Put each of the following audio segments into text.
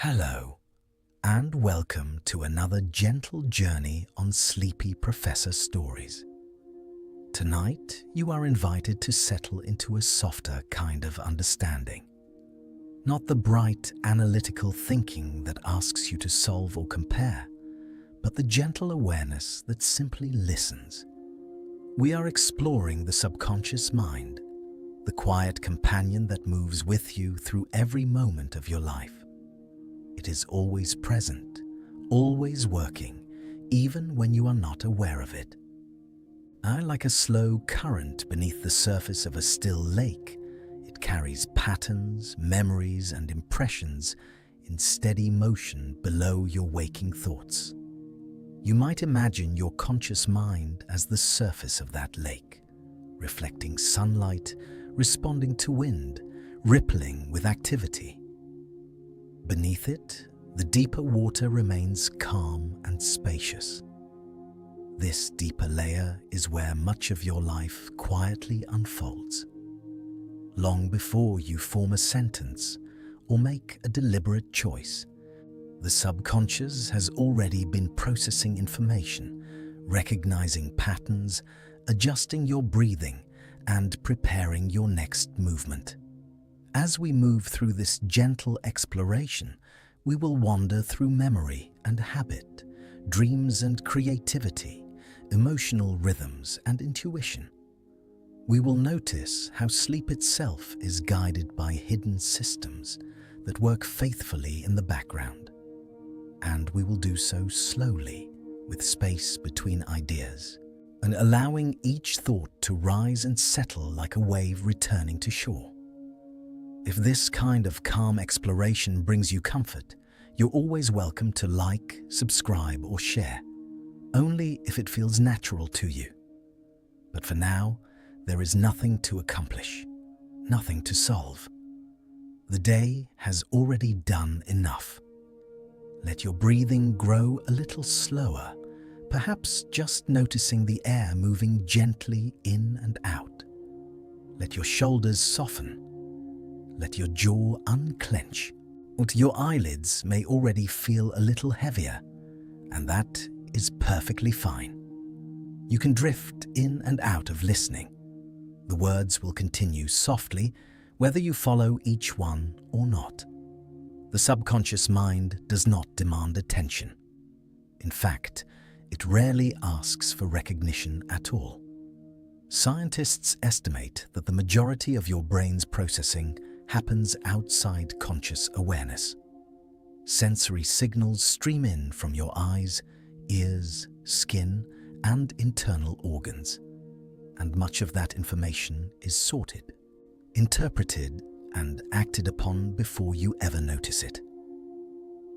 Hello, and welcome to another gentle journey on Sleepy Professor Stories. Tonight, you are invited to settle into a softer kind of understanding. Not the bright, analytical thinking that asks you to solve or compare, but the gentle awareness that simply listens. We are exploring the subconscious mind, the quiet companion that moves with you through every moment of your life. It is always present, always working, even when you are not aware of it. Like a slow current beneath the surface of a still lake, it carries patterns, memories, and impressions in steady motion below your waking thoughts. You might imagine your conscious mind as the surface of that lake, reflecting sunlight, responding to wind, rippling with activity. Beneath it, the deeper water remains calm and spacious. This deeper layer is where much of your life quietly unfolds. Long before you form a sentence or make a deliberate choice, the subconscious has already been processing information, recognizing patterns, adjusting your breathing, and preparing your next movement. As we move through this gentle exploration, we will wander through memory and habit, dreams and creativity, emotional rhythms and intuition. We will notice how sleep itself is guided by hidden systems that work faithfully in the background. And we will do so slowly, with space between ideas, and allowing each thought to rise and settle like a wave returning to shore. If this kind of calm exploration brings you comfort, you're always welcome to like, subscribe, or share, only if it feels natural to you. But for now, there is nothing to accomplish, nothing to solve. The day has already done enough. Let your breathing grow a little slower, perhaps just noticing the air moving gently in and out. Let your shoulders soften. Let your jaw unclench. Your eyelids may already feel a little heavier, and that is perfectly fine. You can drift in and out of listening. The words will continue softly, whether you follow each one or not. The subconscious mind does not demand attention. In fact, it rarely asks for recognition at all. Scientists estimate that the majority of your brain's processing happens outside conscious awareness. Sensory signals stream in from your eyes, ears, skin, and internal organs, and much of that information is sorted, interpreted, and acted upon before you ever notice it.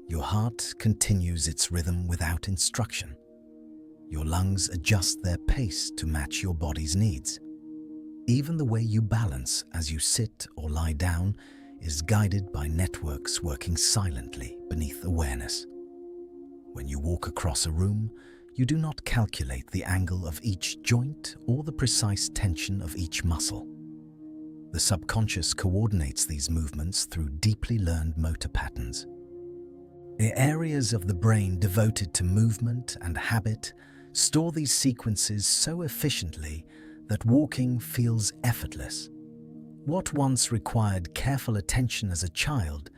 Your heart continues its rhythm without instruction. Your lungs adjust their pace to match your body's needs. Even the way you balance as you sit or lie down is guided by networks working silently beneath awareness. When you walk across a room, you do not calculate the angle of each joint or the precise tension of each muscle. The subconscious coordinates these movements through deeply learned motor patterns. The areas of the brain devoted to movement and habit store these sequences so efficiently that walking feels effortless. What once required careful attention as a child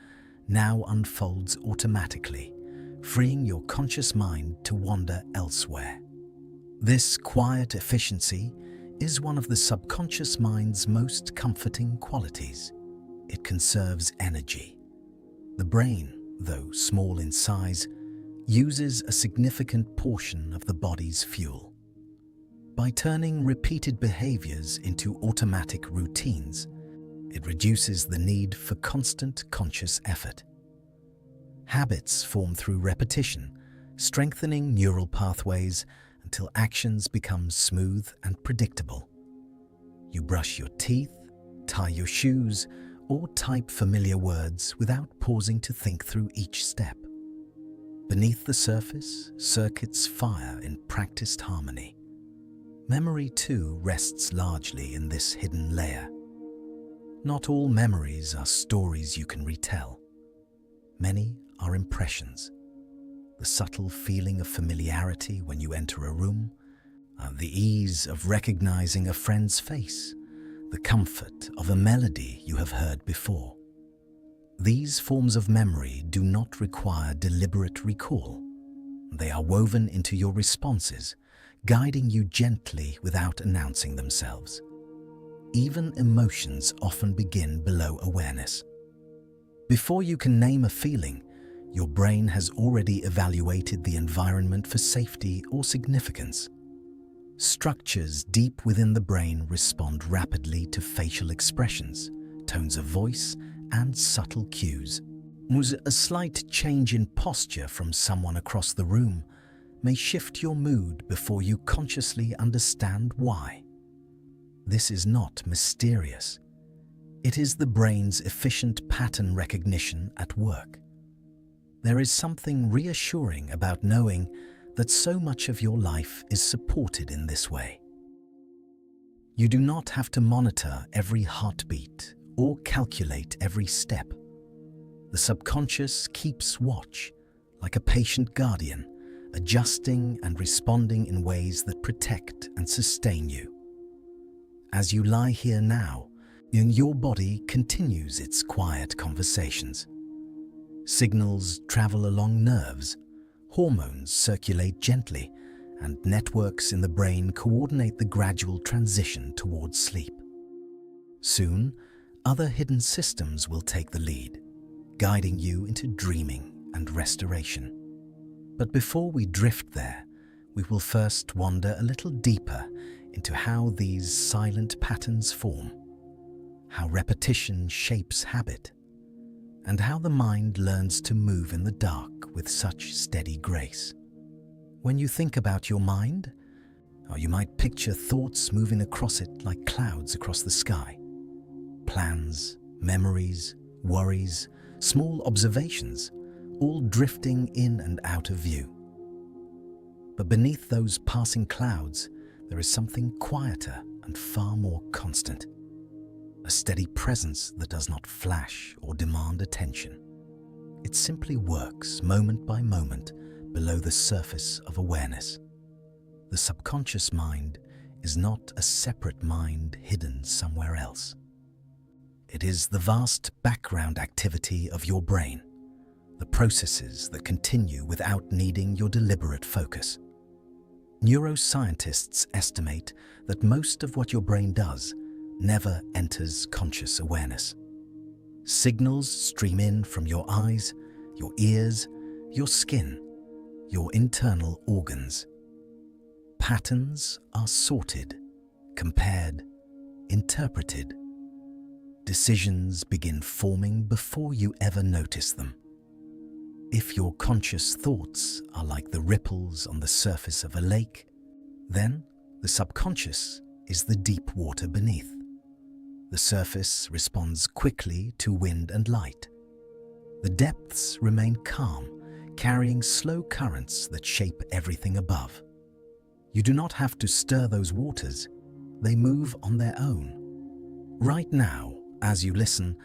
now unfolds automatically, freeing your conscious mind to wander elsewhere. This quiet efficiency is one of the subconscious mind's most comforting qualities. It conserves energy. The brain, though small in size, uses a significant portion of the body's fuel. By turning repeated behaviors into automatic routines, it reduces the need for constant conscious effort. Habits form through repetition, strengthening neural pathways until actions become smooth and predictable. You brush your teeth, tie your shoes, or type familiar words without pausing to think through each step. Beneath the surface, circuits fire in practiced harmony. Memory, too, rests largely in this hidden layer. Not all memories are stories you can retell. Many are impressions. The subtle feeling of familiarity when you enter a room, the ease of recognizing a friend's face, the comfort of a melody you have heard before. These forms of memory do not require deliberate recall. They are woven into your responses, guiding you gently without announcing themselves. Even emotions often begin below awareness. Before you can name a feeling, your brain has already evaluated the environment for safety or significance. Structures deep within the brain respond rapidly to facial expressions, tones of voice, and subtle cues. A slight change in posture from someone across the room may shift your mood before you consciously understand why. This is not mysterious. It is the brain's efficient pattern recognition at work. There is something reassuring about knowing that so much of your life is supported in this way. You do not have to monitor every heartbeat or calculate every step. The subconscious keeps watch, like a patient guardian, adjusting and responding in ways that protect and sustain you. As you lie here now, your body continues its quiet conversations. Signals travel along nerves, hormones circulate gently, and networks in the brain coordinate the gradual transition towards sleep. Soon, other hidden systems will take the lead, guiding you into dreaming and restoration. But before we drift there, we will first wander a little deeper into how these silent patterns form, how repetition shapes habit, and how the mind learns to move in the dark with such steady grace. When you think about your mind, or you might picture thoughts moving across it like clouds across the sky. Plans, memories, worries, small observations, all drifting in and out of view. But beneath those passing clouds, there is something quieter and far more constant. A steady presence that does not flash or demand attention. It simply works moment by moment below the surface of awareness. The subconscious mind is not a separate mind hidden somewhere else. It is the vast background activity of your brain, the processes that continue without needing your deliberate focus. Neuroscientists estimate that most of what your brain does never enters conscious awareness. Signals stream in from your eyes, your ears, your skin, your internal organs. Patterns are sorted, compared, interpreted. Decisions begin forming before you ever notice them. If your conscious thoughts are like the ripples on the surface of a lake, then the subconscious is the deep water beneath. The surface responds quickly to wind and light. The depths remain calm, carrying slow currents that shape everything above. You do not have to stir those waters, they move on their own. Right now, as you listen,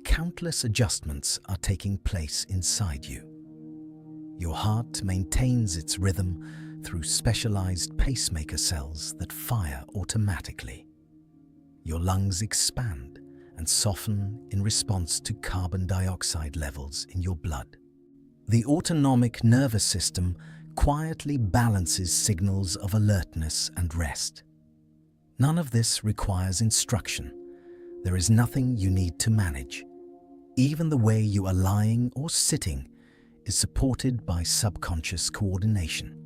countless adjustments are taking place inside you. Your heart maintains its rhythm through specialized pacemaker cells that fire automatically. Your lungs expand and soften in response to carbon dioxide levels in your blood. The autonomic nervous system quietly balances signals of alertness and rest. None of this requires instruction. There is nothing you need to manage. Even the way you are lying or sitting is supported by subconscious coordination.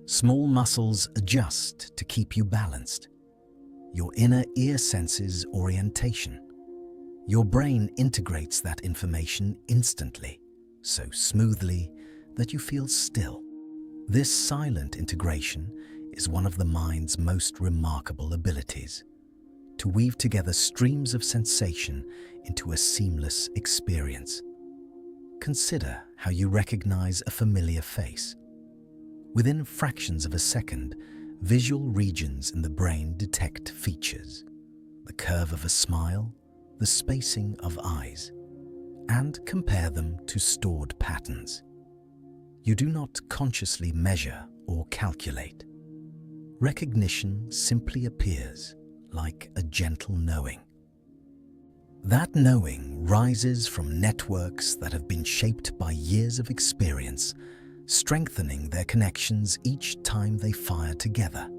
Small muscles adjust to keep you balanced. Your inner ear senses orientation. Your brain integrates that information instantly, so smoothly that you feel still. This silent integration is one of the mind's most remarkable abilities, to weave together streams of sensation into a seamless experience. Consider how you recognize a familiar face. Within fractions of a second, visual regions in the brain detect features, the curve of a smile, the spacing of eyes, and compare them to stored patterns. You do not consciously measure or calculate. Recognition simply appears like a gentle knowing. That knowing rises from networks that have been shaped by years of experience, strengthening their connections each time they fire together.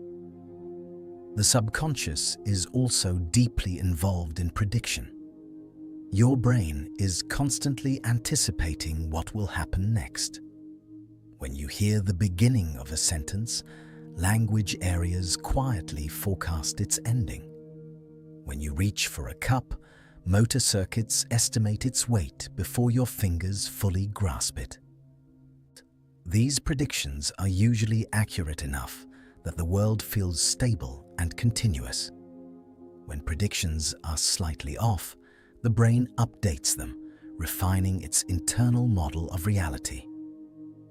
The subconscious is also deeply involved in prediction. Your brain is constantly anticipating what will happen next. When you hear the beginning of a sentence, language areas quietly forecast its ending. When you reach for a cup, motor circuits estimate its weight before your fingers fully grasp it. These predictions are usually accurate enough that the world feels stable and continuous. When predictions are slightly off, the brain updates them, refining its internal model of reality.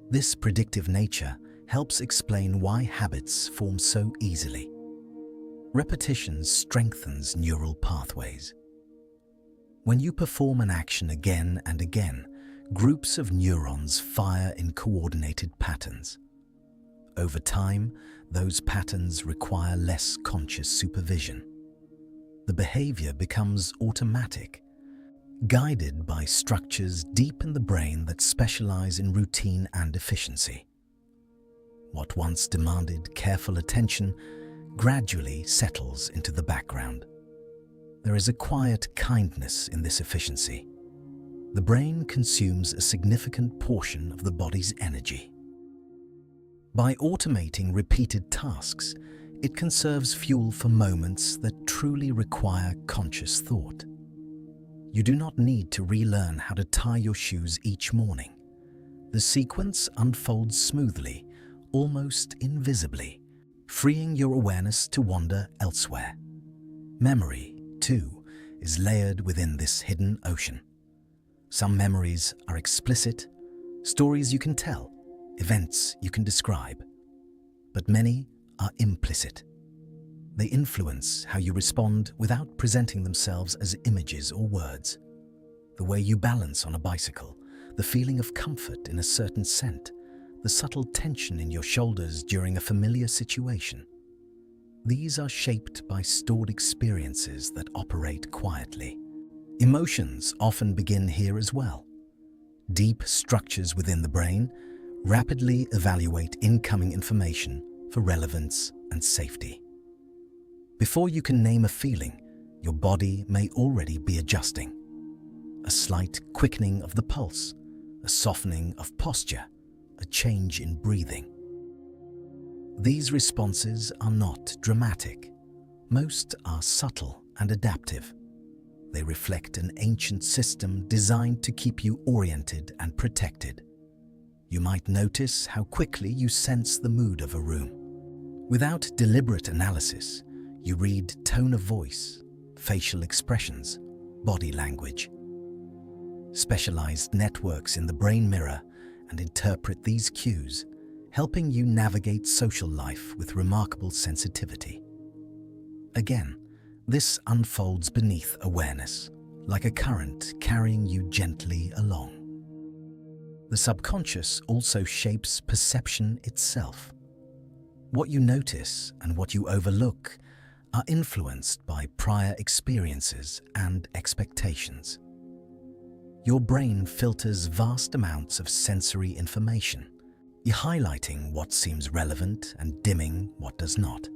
This predictive nature helps explain why habits form so easily. Repetition strengthens neural pathways. When you perform an action again and again, groups of neurons fire in coordinated patterns. Over time, those patterns require less conscious supervision. The behavior becomes automatic, guided by structures deep in the brain that specialize in routine and efficiency. What once demanded careful attention gradually settles into the background. There is a quiet kindness in this efficiency. The brain consumes a significant portion of the body's energy. By automating repeated tasks, it conserves fuel for moments that truly require conscious thought. You do not need to relearn how to tie your shoes each morning. The sequence unfolds smoothly, almost invisibly, freeing your awareness to wander elsewhere. Memory, too, is layered within this hidden ocean. Some memories are explicit, stories you can tell, events you can describe. But many are implicit. They influence how you respond without presenting themselves as images or words. The way you balance on a bicycle, the feeling of comfort in a certain scent, the subtle tension in your shoulders during a familiar situation. These are shaped by stored experiences that operate quietly. Emotions often begin here as well. Deep structures within the brain rapidly evaluate incoming information for relevance and safety. Before you can name a feeling, your body may already be adjusting. A slight quickening of the pulse, a softening of posture, a change in breathing. These responses are not dramatic. Most are subtle and adaptive. They reflect an ancient system designed to keep you oriented and protected. You might notice how quickly you sense the mood of a room. Without deliberate analysis, you read tone of voice, facial expressions, body language. Specialized networks in the brain mirror and interpret these cues, helping you navigate social life with remarkable sensitivity. Again, this unfolds beneath awareness, like a current carrying you gently along. The subconscious also shapes perception itself. What you notice and what you overlook are influenced by prior experiences and expectations. Your brain filters vast amounts of sensory information, highlighting what seems relevant and dimming what does not.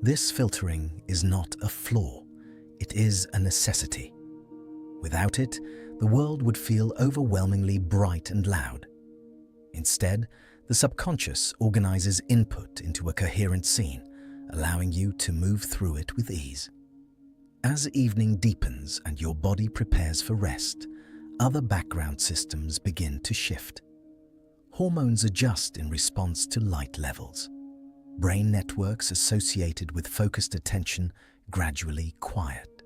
This filtering is not a flaw, it is a necessity. Without it, the world would feel overwhelmingly bright and loud. Instead, the subconscious organizes input into a coherent scene, allowing you to move through it with ease. As evening deepens and your body prepares for rest, other background systems begin to shift. Hormones adjust in response to light levels. Brain networks associated with focused attention gradually quiet.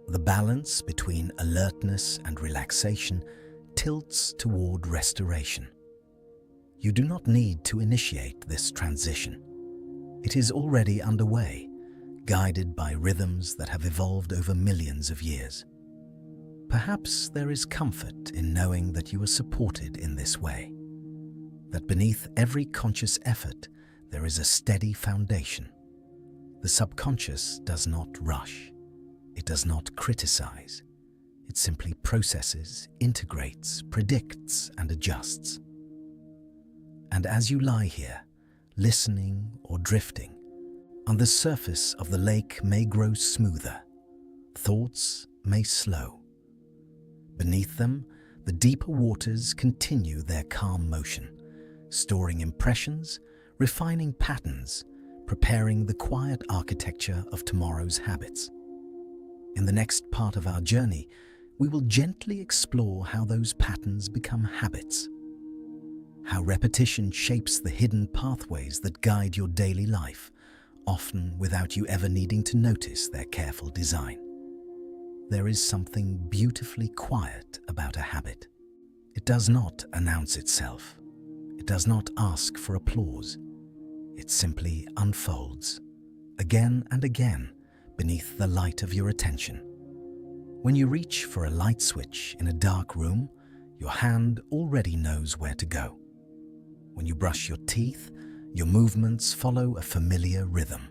The balance between alertness and relaxation tilts toward restoration. You do not need to initiate this transition. It is already underway, guided by rhythms that have evolved over millions of years. Perhaps there is comfort in knowing that you are supported in this way, that beneath every conscious effort there is a steady foundation. The subconscious does not rush. It does not criticize. It simply processes, integrates, predicts, and adjusts. And as you lie here, listening or drifting, on the surface of the lake may grow smoother. Thoughts may slow. Beneath them, the deeper waters continue their calm motion, storing impressions, refining patterns, preparing the quiet architecture of tomorrow's habits. In the next part of our journey, we will gently explore how those patterns become habits, how repetition shapes the hidden pathways that guide your daily life, often without you ever needing to notice their careful design. There is something beautifully quiet about a habit. It does not announce itself. It does not ask for applause. It simply unfolds, again and again, beneath the light of your attention. When you reach for a light switch in a dark room, your hand already knows where to go. When you brush your teeth, your movements follow a familiar rhythm.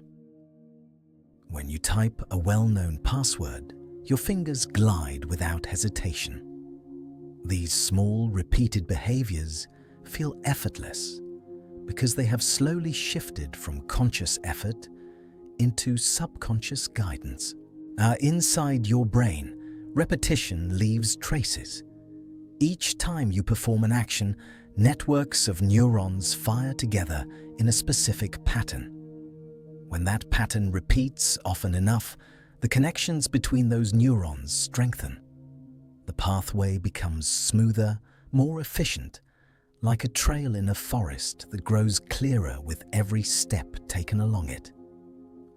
When you type a well-known password, your fingers glide without hesitation. These small, repeated behaviors feel effortless because they have slowly shifted from conscious effort into subconscious guidance. Inside your brain, repetition leaves traces. Each time you perform an action, networks of neurons fire together in a specific pattern. When that pattern repeats often enough, the connections between those neurons strengthen. The pathway becomes smoother, more efficient, like a trail in a forest that grows clearer with every step taken along it.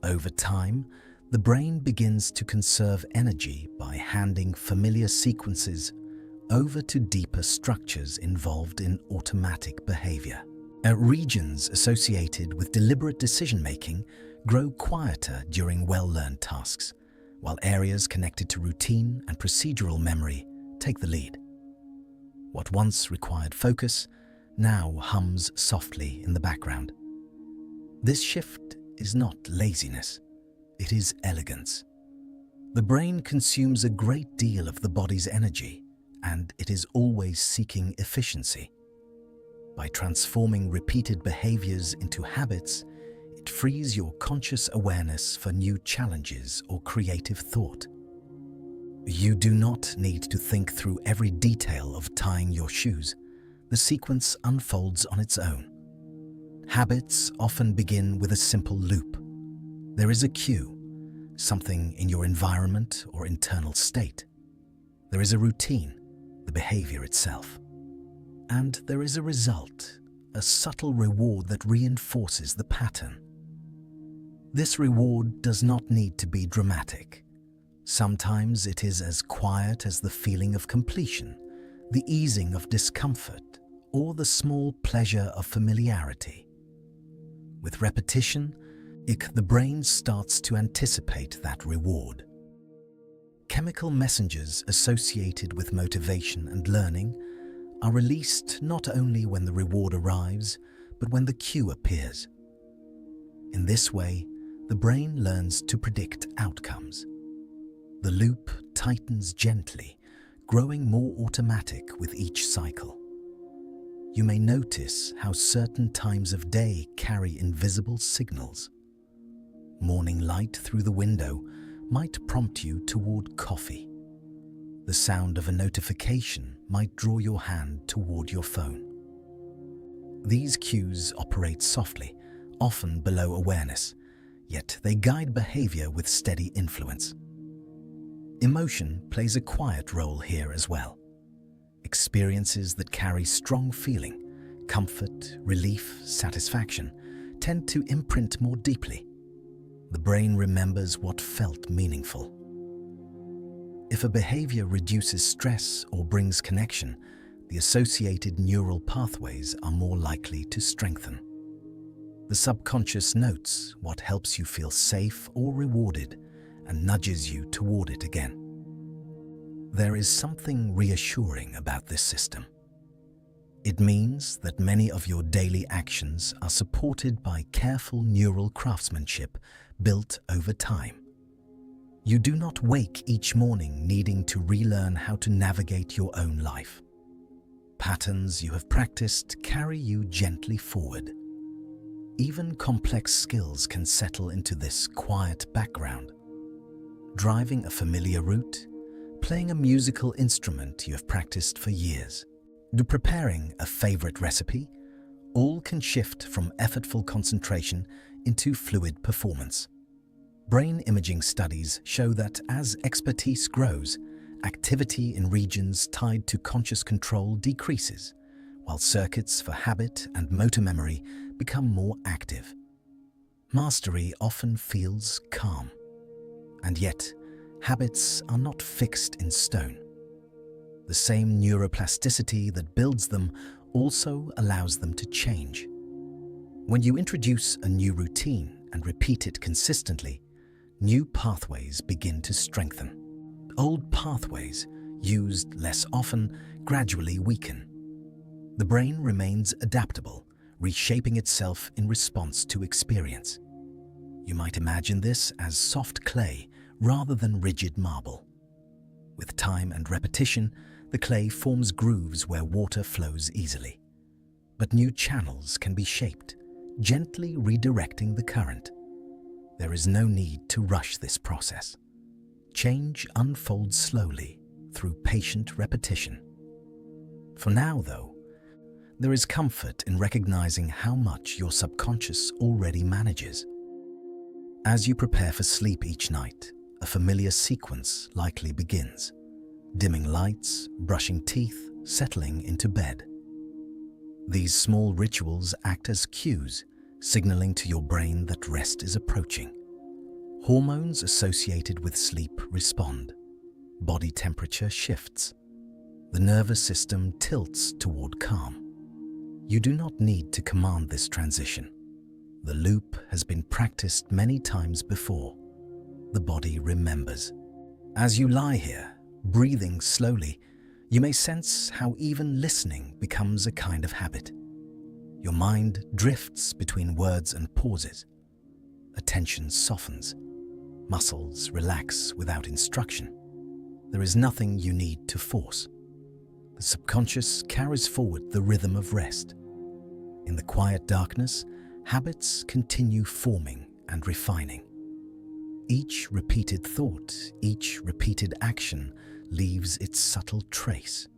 Over time, the brain begins to conserve energy by handing familiar sequences over to deeper structures involved in automatic behavior. Regions associated with deliberate decision-making grow quieter during well-learned tasks, while areas connected to routine and procedural memory take the lead. What once required focus now hums softly in the background. This shift is not laziness, it is elegance. The brain consumes a great deal of the body's energy, and it is always seeking efficiency. By transforming repeated behaviors into habits, it frees your conscious awareness for new challenges or creative thought. You do not need to think through every detail of tying your shoes. The sequence unfolds on its own. Habits often begin with a simple loop. There is a cue, something in your environment or internal state. There is a routine, the behavior itself. And there is a result, a subtle reward that reinforces the pattern. This reward does not need to be dramatic. Sometimes it is as quiet as the feeling of completion, the easing of discomfort, or the small pleasure of familiarity. With repetition, the brain starts to anticipate that reward. Chemical messengers associated with motivation and learning are released not only when the reward arrives, but when the cue appears. In this way, the brain learns to predict outcomes. The loop tightens gently, growing more automatic with each cycle. You may notice how certain times of day carry invisible signals. Morning light through the window might prompt you toward coffee. The sound of a notification might draw your hand toward your phone. These cues operate softly, often below awareness, yet they guide behavior with steady influence. Emotion plays a quiet role here as well. Experiences that carry strong feeling, comfort, relief, satisfaction, tend to imprint more deeply. The brain remembers what felt meaningful. If a behavior reduces stress or brings connection, the associated neural pathways are more likely to strengthen. The subconscious notes what helps you feel safe or rewarded and nudges you toward it again. There is something reassuring about this system. It means that many of your daily actions are supported by careful neural craftsmanship built over time. You do not wake each morning needing to relearn how to navigate your own life. Patterns you have practiced carry you gently forward. Even complex skills can settle into this quiet background. Driving a familiar route, playing a musical instrument you have practiced for years, preparing a favorite recipe, all can shift from effortful concentration into fluid performance. Brain imaging studies show that as expertise grows, activity in regions tied to conscious control decreases, while circuits for habit and motor memory become more active. Mastery often feels calm, and yet habits are not fixed in stone. The same neuroplasticity that builds them also allows them to change. When you introduce a new routine and repeat it consistently, new pathways begin to strengthen. Old pathways, used less often, gradually weaken. The brain remains adaptable, reshaping itself in response to experience. You might imagine this as soft clay rather than rigid marble. With time and repetition, the clay forms grooves where water flows easily. But new channels can be shaped, gently redirecting the current. There is no need to rush this process. Change unfolds slowly through patient repetition. For now, though, there is comfort in recognizing how much your subconscious already manages. As you prepare for sleep each night, a familiar sequence likely begins. Dimming lights, brushing teeth, settling into bed. These small rituals act as cues, signaling to your brain that rest is approaching. Hormones associated with sleep respond. Body temperature shifts. The nervous system tilts toward calm. You do not need to command this transition. The loop has been practiced many times before. The body remembers. As you lie here, breathing slowly, you may sense how even listening becomes a kind of habit. Your mind drifts between words and pauses. Attention softens. Muscles relax without instruction. There is nothing you need to force. The subconscious carries forward the rhythm of rest. In the quiet darkness, habits continue forming and refining. Each repeated thought, each repeated action leaves its subtle trace.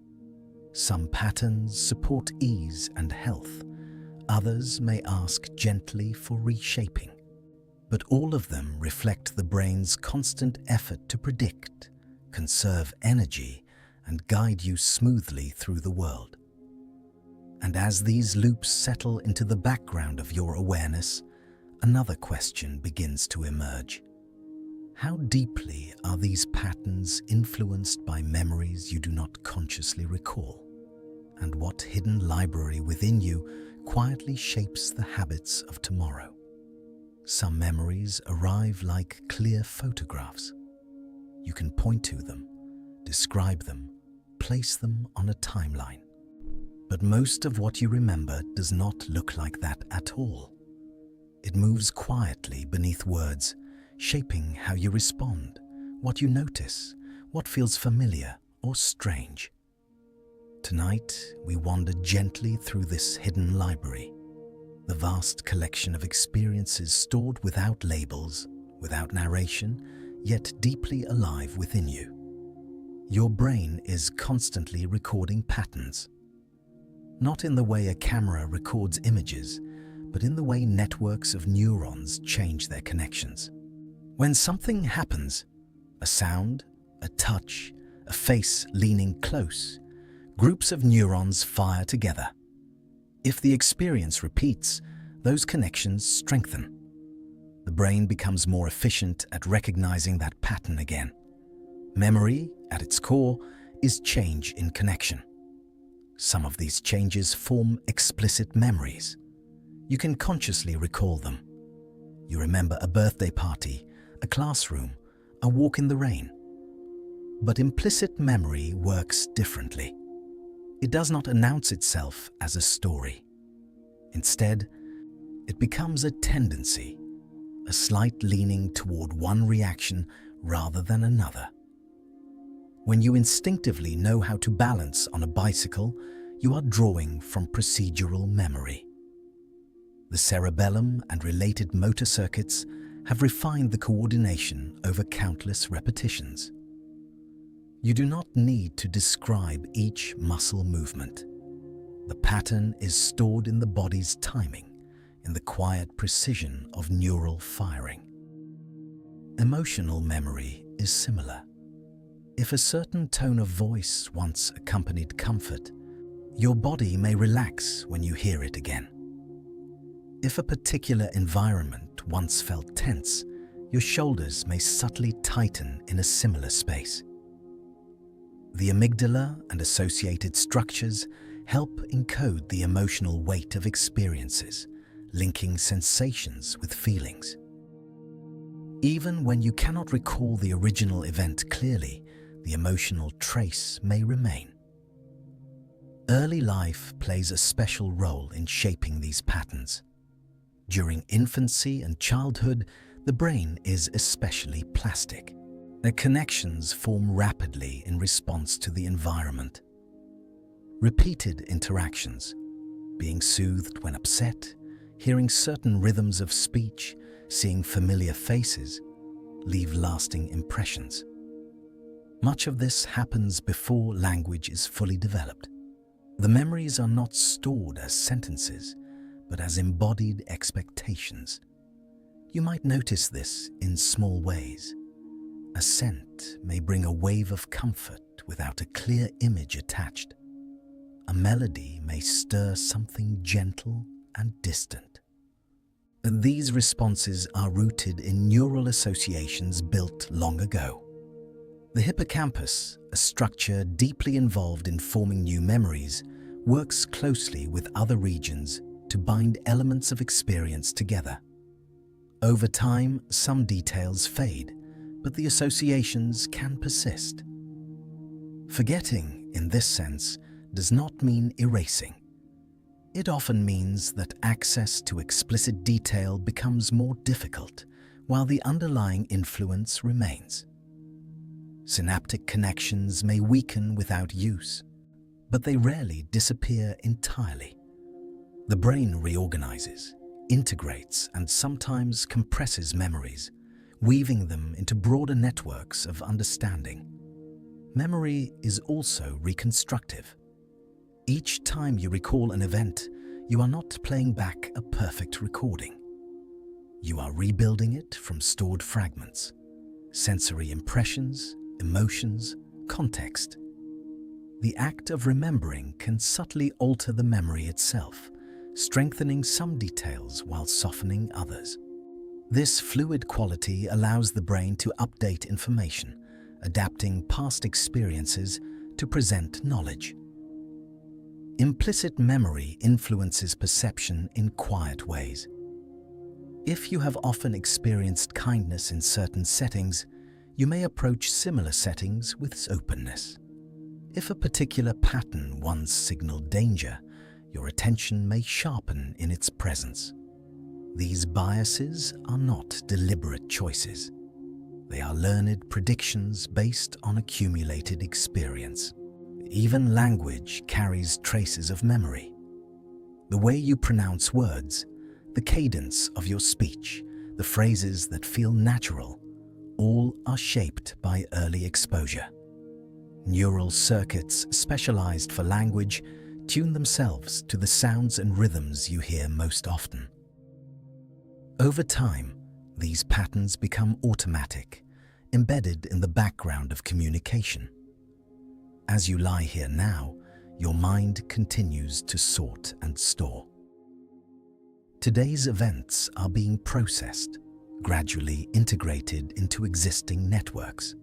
Some patterns support ease and health. Others may ask gently for reshaping. But all of them reflect the brain's constant effort to predict, conserve energy, and guide you smoothly through the world. And as these loops settle into the background of your awareness, another question begins to emerge. How deeply are these patterns influenced by memories you do not consciously recall? And what hidden library within you quietly shapes the habits of tomorrow? Some memories arrive like clear photographs. You can point to them, describe them, place them on a timeline. But most of what you remember does not look like that at all. It moves quietly beneath words, shaping how you respond, what you notice, what feels familiar or strange. Tonight, we wander gently through this hidden library, the vast collection of experiences stored without labels, without narration, yet deeply alive within you. Your brain is constantly recording patterns, not in the way a camera records images, but in the way networks of neurons change their connections. When something happens, a sound, a touch, a face leaning close, groups of neurons fire together. If the experience repeats, those connections strengthen. The brain becomes more efficient at recognizing that pattern again. Memory, at its core, is change in connection. Some of these changes form explicit memories. You can consciously recall them. You remember a birthday party, a classroom, a walk in the rain. But implicit memory works differently. It does not announce itself as a story. Instead, it becomes a tendency, a slight leaning toward one reaction rather than another. When you instinctively know how to balance on a bicycle, you are drawing from procedural memory. The cerebellum and related motor circuits have refined the coordination over countless repetitions. You do not need to describe each muscle movement. The pattern is stored in the body's timing, in the quiet precision of neural firing. Emotional memory is similar. If a certain tone of voice once accompanied comfort, your body may relax when you hear it again. If a particular environment once felt tense, your shoulders may subtly tighten in a similar space. The amygdala and associated structures help encode the emotional weight of experiences, linking sensations with feelings. Even when you cannot recall the original event clearly, the emotional trace may remain. Early life plays a special role in shaping these patterns. During infancy and childhood, the brain is especially plastic. Their connections form rapidly in response to the environment. Repeated interactions, being soothed when upset, hearing certain rhythms of speech, seeing familiar faces, leave lasting impressions. Much of this happens before language is fully developed. The memories are not stored as sentences, but as embodied expectations. You might notice this in small ways. A scent may bring a wave of comfort without a clear image attached. A melody may stir something gentle and distant. And these responses are rooted in neural associations built long ago. The hippocampus, a structure deeply involved in forming new memories, works closely with other regions to bind elements of experience together. Over time, some details fade, but the associations can persist. Forgetting, in this sense, does not mean erasing. It often means that access to explicit detail becomes more difficult, while the underlying influence remains. Synaptic connections may weaken without use, but they rarely disappear entirely. The brain reorganizes, integrates, and sometimes compresses memories, weaving them into broader networks of understanding. Memory is also reconstructive. Each time you recall an event, you are not playing back a perfect recording. You are rebuilding it from stored fragments, sensory impressions, emotions, context. The act of remembering can subtly alter the memory itself, strengthening some details while softening others. This fluid quality allows the brain to update information, adapting past experiences to present knowledge. Implicit memory influences perception in quiet ways. If you have often experienced kindness in certain settings, you may approach similar settings with openness. If a particular pattern once signaled danger, your attention may sharpen in its presence. These biases are not deliberate choices. They are learned predictions based on accumulated experience. Even language carries traces of memory. The way you pronounce words, the cadence of your speech, the phrases that feel natural, all are shaped by early exposure. Neural circuits specialized for language tune themselves to the sounds and rhythms you hear most often. Over time, these patterns become automatic, embedded in the background of communication. As you lie here now, your mind continues to sort and store. Today's events are being processed, gradually integrated into existing networks.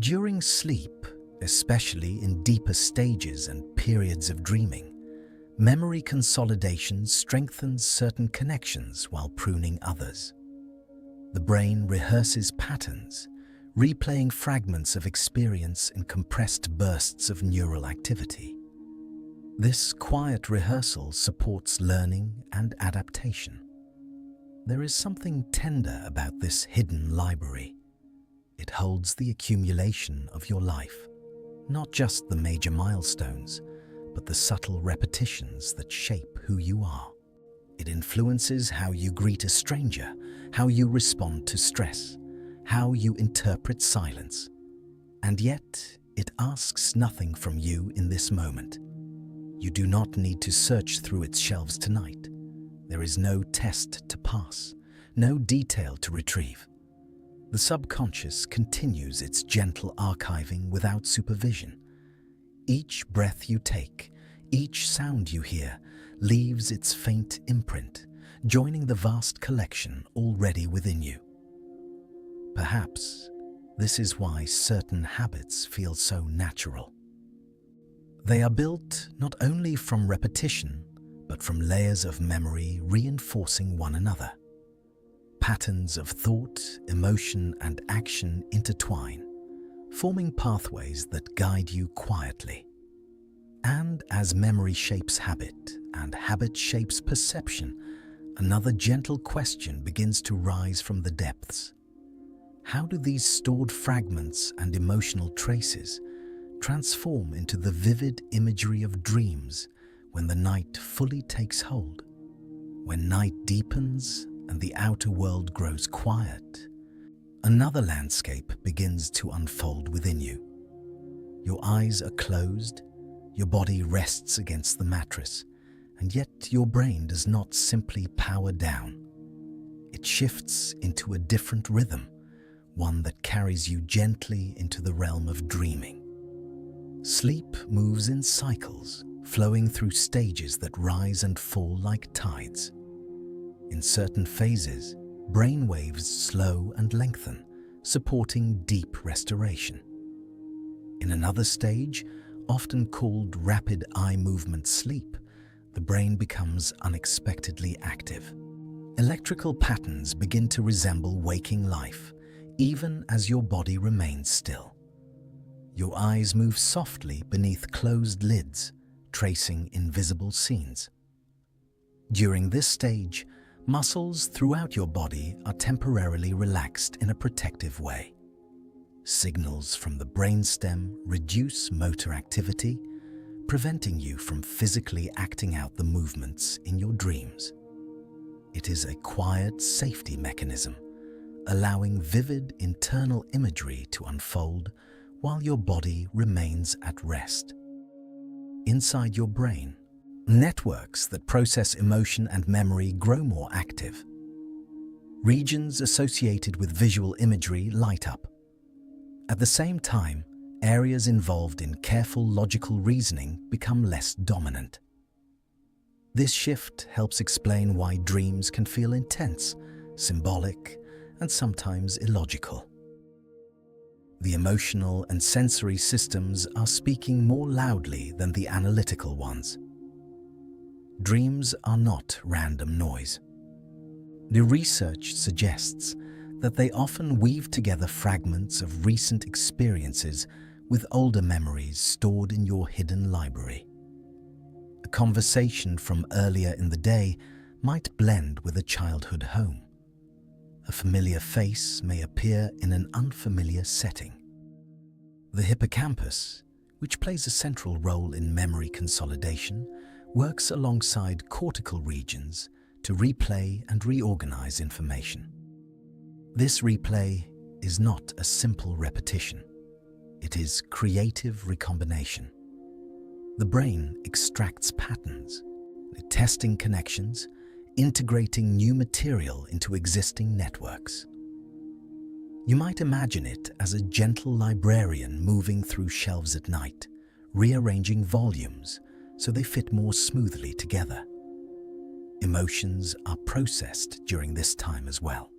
During sleep, especially in deeper stages and periods of dreaming, memory consolidation strengthens certain connections while pruning others. The brain rehearses patterns, replaying fragments of experience in compressed bursts of neural activity. This quiet rehearsal supports learning and adaptation. There is something tender about this hidden library. It holds the accumulation of your life, not just the major milestones, but the subtle repetitions that shape who you are. It influences how you greet a stranger, how you respond to stress, how you interpret silence. And yet, it asks nothing from you in this moment. You do not need to search through its shelves tonight. There is no test to pass, no detail to retrieve. The subconscious continues its gentle archiving without supervision. Each breath you take, each sound you hear, leaves its faint imprint, joining the vast collection already within you. Perhaps this is why certain habits feel so natural. They are built not only from repetition, but from layers of memory reinforcing one another. Patterns of thought, emotion, and action intertwine, forming pathways that guide you quietly. And as memory shapes habit and habit shapes perception, another gentle question begins to rise from the depths. How do these stored fragments and emotional traces transform into the vivid imagery of dreams when the night fully takes hold? When night deepens and the outer world grows quiet, another landscape begins to unfold within you. Your eyes are closed, your body rests against the mattress, and yet your brain does not simply power down. It shifts into a different rhythm, one that carries you gently into the realm of dreaming. Sleep moves in cycles, flowing through stages that rise and fall like tides. In certain phases, brain waves slow and lengthen, supporting deep restoration. In another stage, often called rapid eye movement sleep, the brain becomes unexpectedly active. Electrical patterns begin to resemble waking life, even as your body remains still. Your eyes move softly beneath closed lids, tracing invisible scenes. During this stage, muscles throughout your body are temporarily relaxed in a protective way. Signals from the brainstem reduce motor activity, preventing you from physically acting out the movements in your dreams. It is a quiet safety mechanism, allowing vivid internal imagery to unfold while your body remains at rest. Inside your brain, networks that process emotion and memory grow more active. Regions associated with visual imagery light up. At the same time, areas involved in careful logical reasoning become less dominant. This shift helps explain why dreams can feel intense, symbolic, and sometimes illogical. The emotional and sensory systems are speaking more loudly than the analytical ones. Dreams are not random noise. The research suggests that they often weave together fragments of recent experiences with older memories stored in your hidden library. A conversation from earlier in the day might blend with a childhood home. A familiar face may appear in an unfamiliar setting. The hippocampus, which plays a central role in memory consolidation, works alongside cortical regions to replay and reorganize information. This replay is not a simple repetition. It is creative recombination. The brain extracts patterns, testing connections, integrating new material into existing networks. You might imagine it as a gentle librarian moving through shelves at night, rearranging volumes so they fit more smoothly together. Emotions are processed during this time as well.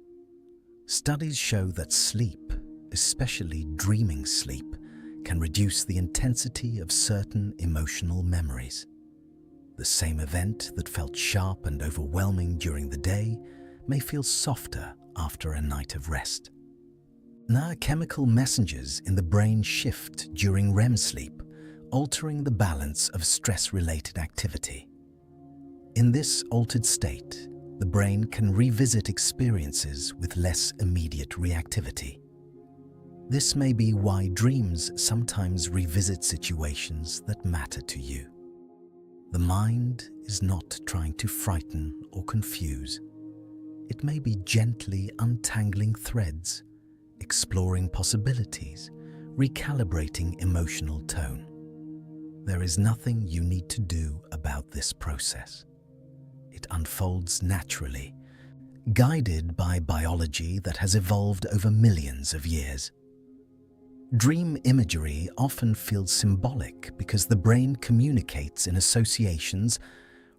Studies show that sleep, especially dreaming sleep, can reduce the intensity of certain emotional memories. The same event that felt sharp and overwhelming during the day may feel softer after a night of rest. Neurochemical messengers in the brain shift during REM sleep, altering the balance of stress-related activity. In this altered state, the brain can revisit experiences with less immediate reactivity. This may be why dreams sometimes revisit situations that matter to you. The mind is not trying to frighten or confuse. It may be gently untangling threads, exploring possibilities, recalibrating emotional tone. There is nothing you need to do about this process. It unfolds naturally, guided by biology that has evolved over millions of years. Dream imagery often feels symbolic because the brain communicates in associations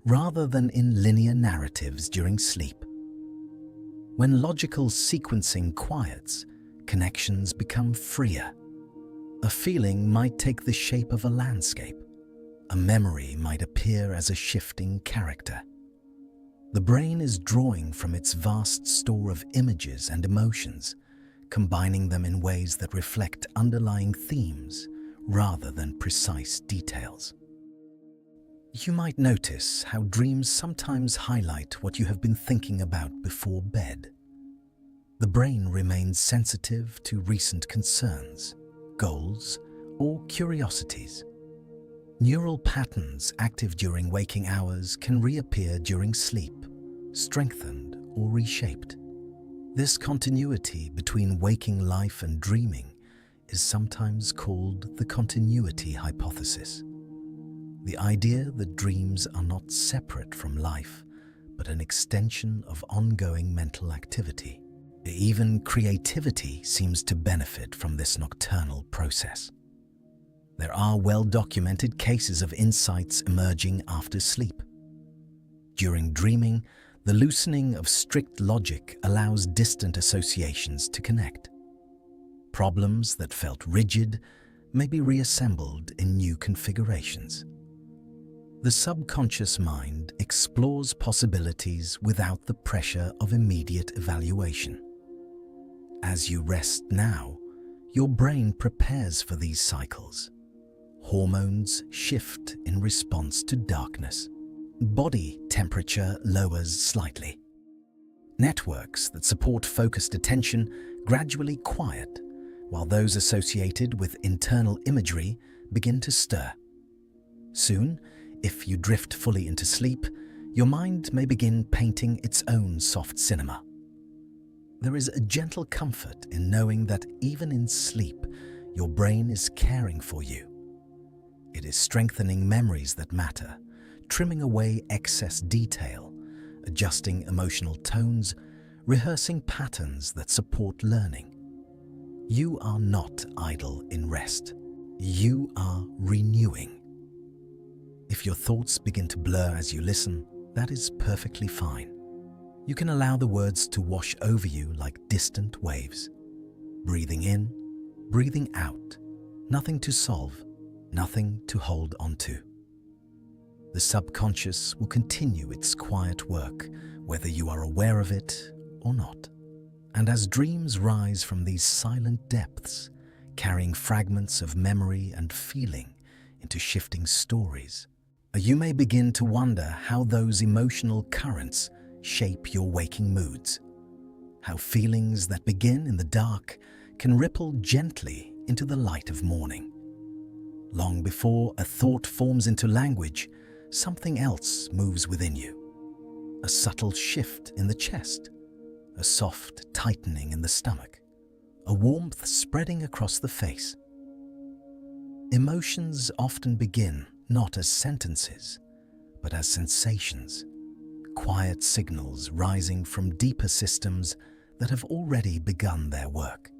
rather than in linear narratives during sleep. When logical sequencing quiets, connections become freer. A feeling might take the shape of a landscape. A memory might appear as a shifting character. The brain is drawing from its vast store of images and emotions, combining them in ways that reflect underlying themes rather than precise details. You might notice how dreams sometimes highlight what you have been thinking about before bed. The brain remains sensitive to recent concerns, goals, or curiosities. Neural patterns active during waking hours can reappear during sleep, strengthened or reshaped. This continuity between waking life and dreaming is sometimes called the continuity hypothesis. The idea that dreams are not separate from life, but an extension of ongoing mental activity. Even creativity seems to benefit from this nocturnal process. There are well-documented cases of insights emerging after sleep. During dreaming, the loosening of strict logic allows distant associations to connect. Problems that felt rigid may be reassembled in new configurations. The subconscious mind explores possibilities without the pressure of immediate evaluation. As you rest now, your brain prepares for these cycles. Hormones shift in response to darkness. Body temperature lowers slightly. Networks that support focused attention gradually quiet, while those associated with internal imagery begin to stir. Soon, if you drift fully into sleep, your mind may begin painting its own soft cinema. There is a gentle comfort in knowing that even in sleep, your brain is caring for you. It is strengthening memories that matter, trimming away excess detail, adjusting emotional tones, rehearsing patterns that support learning. You are not idle in rest. You are renewing. If your thoughts begin to blur as you listen, that is perfectly fine. You can allow the words to wash over you like distant waves. Breathing in, breathing out. Nothing to solve, nothing to hold onto. The subconscious will continue its quiet work, whether you are aware of it or not. And as dreams rise from these silent depths, carrying fragments of memory and feeling into shifting stories, you may begin to wonder how those emotional currents shape your waking moods, how feelings that begin in the dark can ripple gently into the light of morning. Long before a thought forms into language, something else moves within you. A subtle shift in the chest, a soft tightening in the stomach, a warmth spreading across the face. Emotions often begin not as sentences, but as sensations, quiet signals rising from deeper systems that have already begun their work.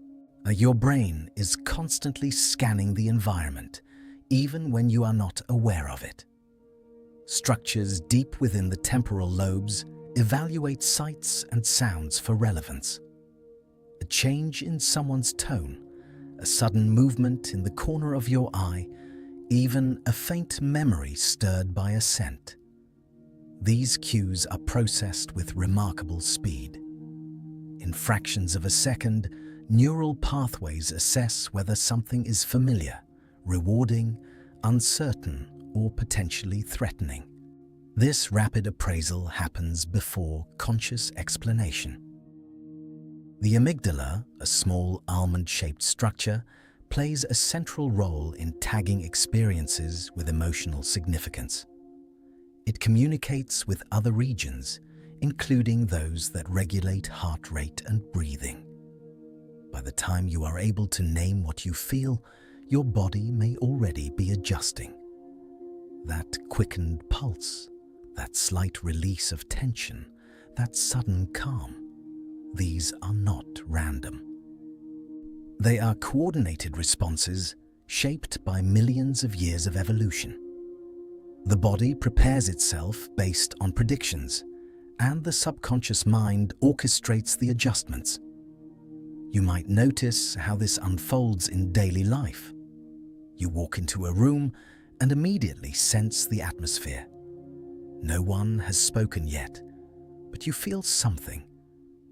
Your brain is constantly scanning the environment, even when you are not aware of it. Structures deep within the temporal lobes evaluate sights and sounds for relevance. A change in someone's tone, a sudden movement in the corner of your eye, even a faint memory stirred by a scent. These cues are processed with remarkable speed. In fractions of a second, neural pathways assess whether something is familiar, rewarding, uncertain, or potentially threatening. This rapid appraisal happens before conscious explanation. The amygdala, a small almond-shaped structure, plays a central role in tagging experiences with emotional significance. It communicates with other regions, including those that regulate heart rate and breathing. By the time you are able to name what you feel, your body may already be adjusting. That quickened pulse, that slight release of tension, that sudden calm, these are not random. They are coordinated responses shaped by millions of years of evolution. The body prepares itself based on predictions, and the subconscious mind orchestrates the adjustments. You might notice how this unfolds in daily life. You walk into a room and immediately sense the atmosphere. No one has spoken yet, but you feel something,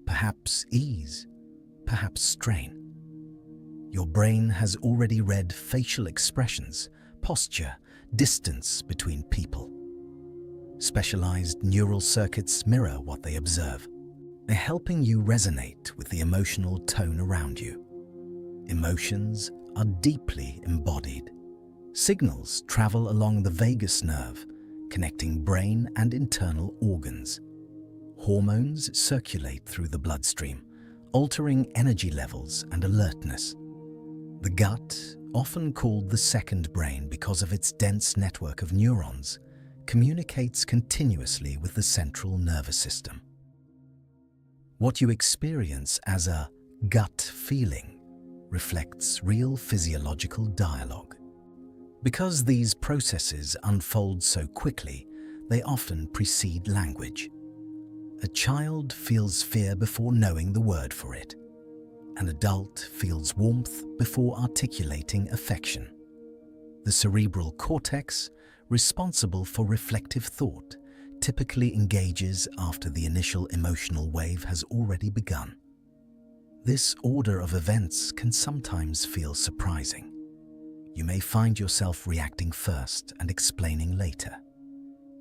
perhaps ease, perhaps strain. Your brain has already read facial expressions, posture, distance between people. Specialized neural circuits mirror what they observe. They're helping you resonate with the emotional tone around you. Emotions are deeply embodied. Signals travel along the vagus nerve, connecting brain and internal organs. Hormones circulate through the bloodstream, altering energy levels and alertness. The gut, often called the second brain because of its dense network of neurons, communicates continuously with the central nervous system. What you experience as a gut feeling reflects real physiological dialogue. Because these processes unfold so quickly, they often precede language. A child feels fear before knowing the word for it. An adult feels warmth before articulating affection. The cerebral cortex, responsible for reflective thought, typically engages after the initial emotional wave has already begun. This order of events can sometimes feel surprising. You may find yourself reacting first and explaining later.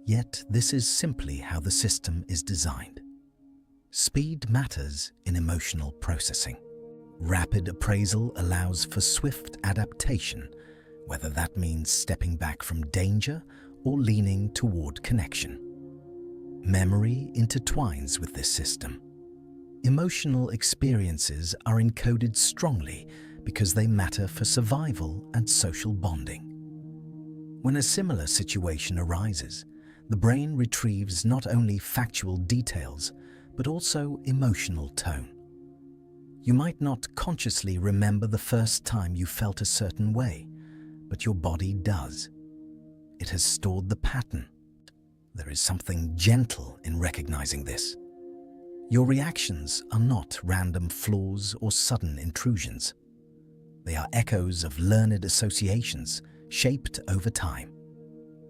Yet this is simply how the system is designed. Speed matters in emotional processing. Rapid appraisal allows for swift adaptation, whether that means stepping back from danger or leaning toward connection. Memory intertwines with this system. Emotional experiences are encoded strongly because they matter for survival and social bonding. When a similar situation arises, the brain retrieves not only factual details, but also emotional tone. You might not consciously remember the first time you felt a certain way, but your body does. It has stored the pattern. There is something gentle in recognizing this. Your reactions are not random flaws or sudden intrusions. They are echoes of learned associations shaped over time.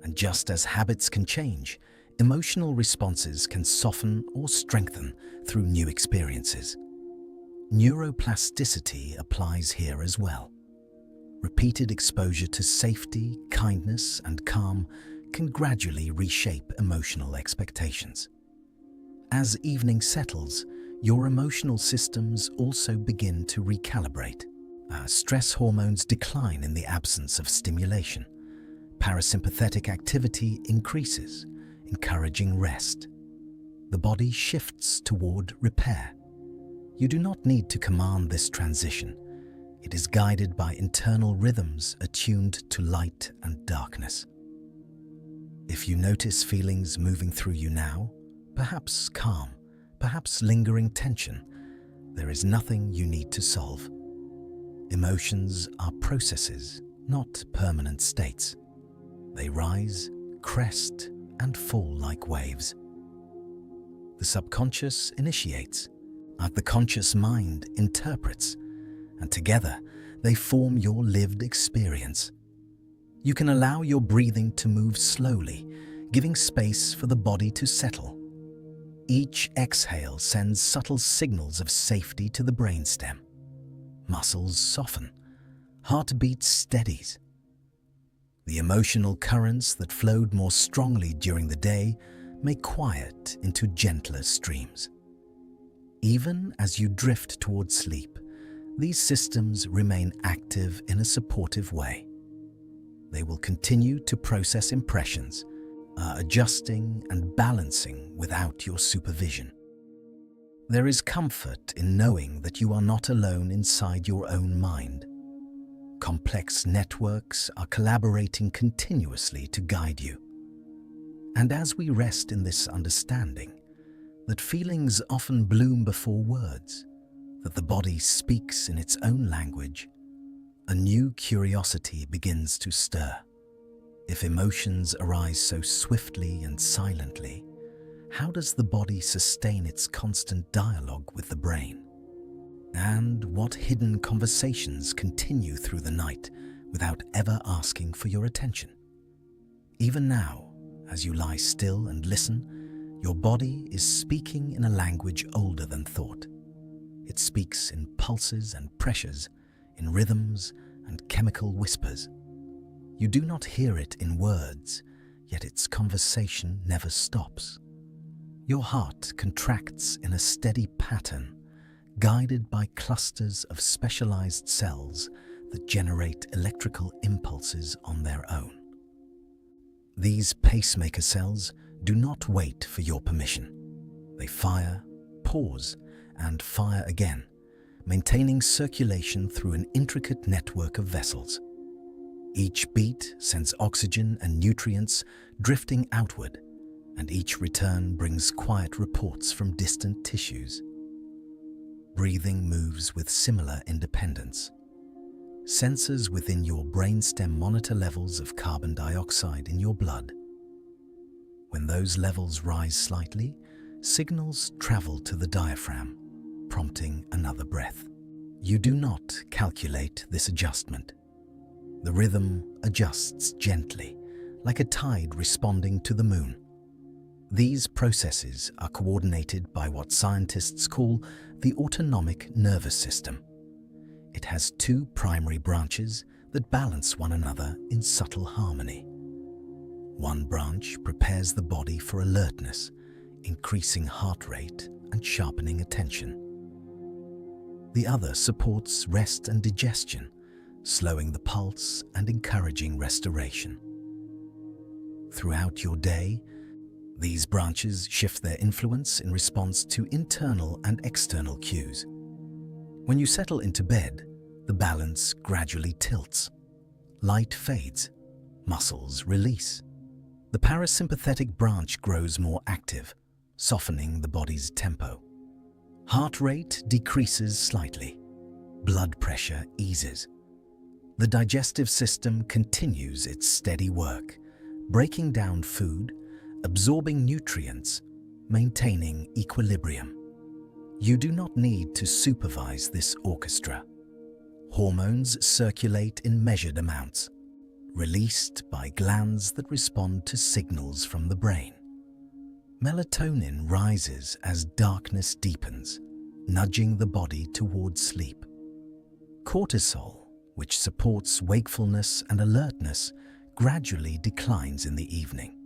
And just as habits can change, emotional responses can soften or strengthen through new experiences. Neuroplasticity applies here as well. Repeated exposure to safety, kindness, and calm can gradually reshape emotional expectations. As evening settles, your emotional systems also begin to recalibrate. Stress hormones decline in the absence of stimulation. Parasympathetic activity increases, encouraging rest. The body shifts toward repair. You do not need to command this transition. It is guided by internal rhythms attuned to light and darkness. If you notice feelings moving through you now, perhaps calm, perhaps lingering tension, there is nothing you need to solve. Emotions are processes, not permanent states. They rise, crest, and fall like waves. The subconscious initiates, the conscious mind interprets, and together they form your lived experience. You can allow your breathing to move slowly, giving space for the body to settle. Each exhale sends subtle signals of safety to the brainstem. muscles soften, heartbeat steadies. The emotional currents that flowed more strongly during the day may quiet into gentler streams. Even as you drift towards sleep, these systems remain active in a supportive way. They will continue to process impressions, adjusting and balancing without your supervision. There is comfort in knowing that you are not alone inside your own mind. Complex networks are collaborating continuously to guide you. And as we rest in this understanding, that feelings often bloom before words, that the body speaks in its own language, a new curiosity begins to stir. If emotions arise so swiftly and silently, how does the body sustain its constant dialogue with the brain? And what hidden conversations continue through the night without ever asking for your attention? Even now, as you lie still and listen, your body is speaking in a language older than thought. It speaks in pulses and pressures, in rhythms and chemical whispers. You do not hear it in words, yet its conversation never stops. Your heart contracts in a steady pattern, guided by clusters of specialized cells that generate electrical impulses on their own. These pacemaker cells do not wait for your permission. They fire, pause, and fire again, maintaining circulation through an intricate network of vessels. Each beat sends oxygen and nutrients drifting outward, and each return brings quiet reports from distant tissues. Breathing moves with similar independence. Sensors within your brainstem monitor levels of carbon dioxide in your blood. When those levels rise slightly, signals travel to the diaphragm, prompting another breath. You do not calculate this adjustment. The rhythm adjusts gently, like a tide responding to the moon. These processes are coordinated by what scientists call the autonomic nervous system. It has two primary branches that balance one another in subtle harmony. One branch prepares the body for alertness, increasing heart rate and sharpening attention. The other supports rest and digestion, slowing the pulse and encouraging restoration. Throughout your day, these branches shift their influence in response to internal and external cues. When you settle into bed, the balance gradually tilts. Light fades, muscles release. The parasympathetic branch grows more active, softening the body's tempo. Heart rate decreases slightly. Blood pressure eases. The digestive system continues its steady work, breaking down food, absorbing nutrients, maintaining equilibrium. You do not need to supervise this orchestra. Hormones circulate in measured amounts, released by glands that respond to signals from the brain. Melatonin rises as darkness deepens, nudging the body towards sleep. Cortisol, which supports wakefulness and alertness, gradually declines in the evening.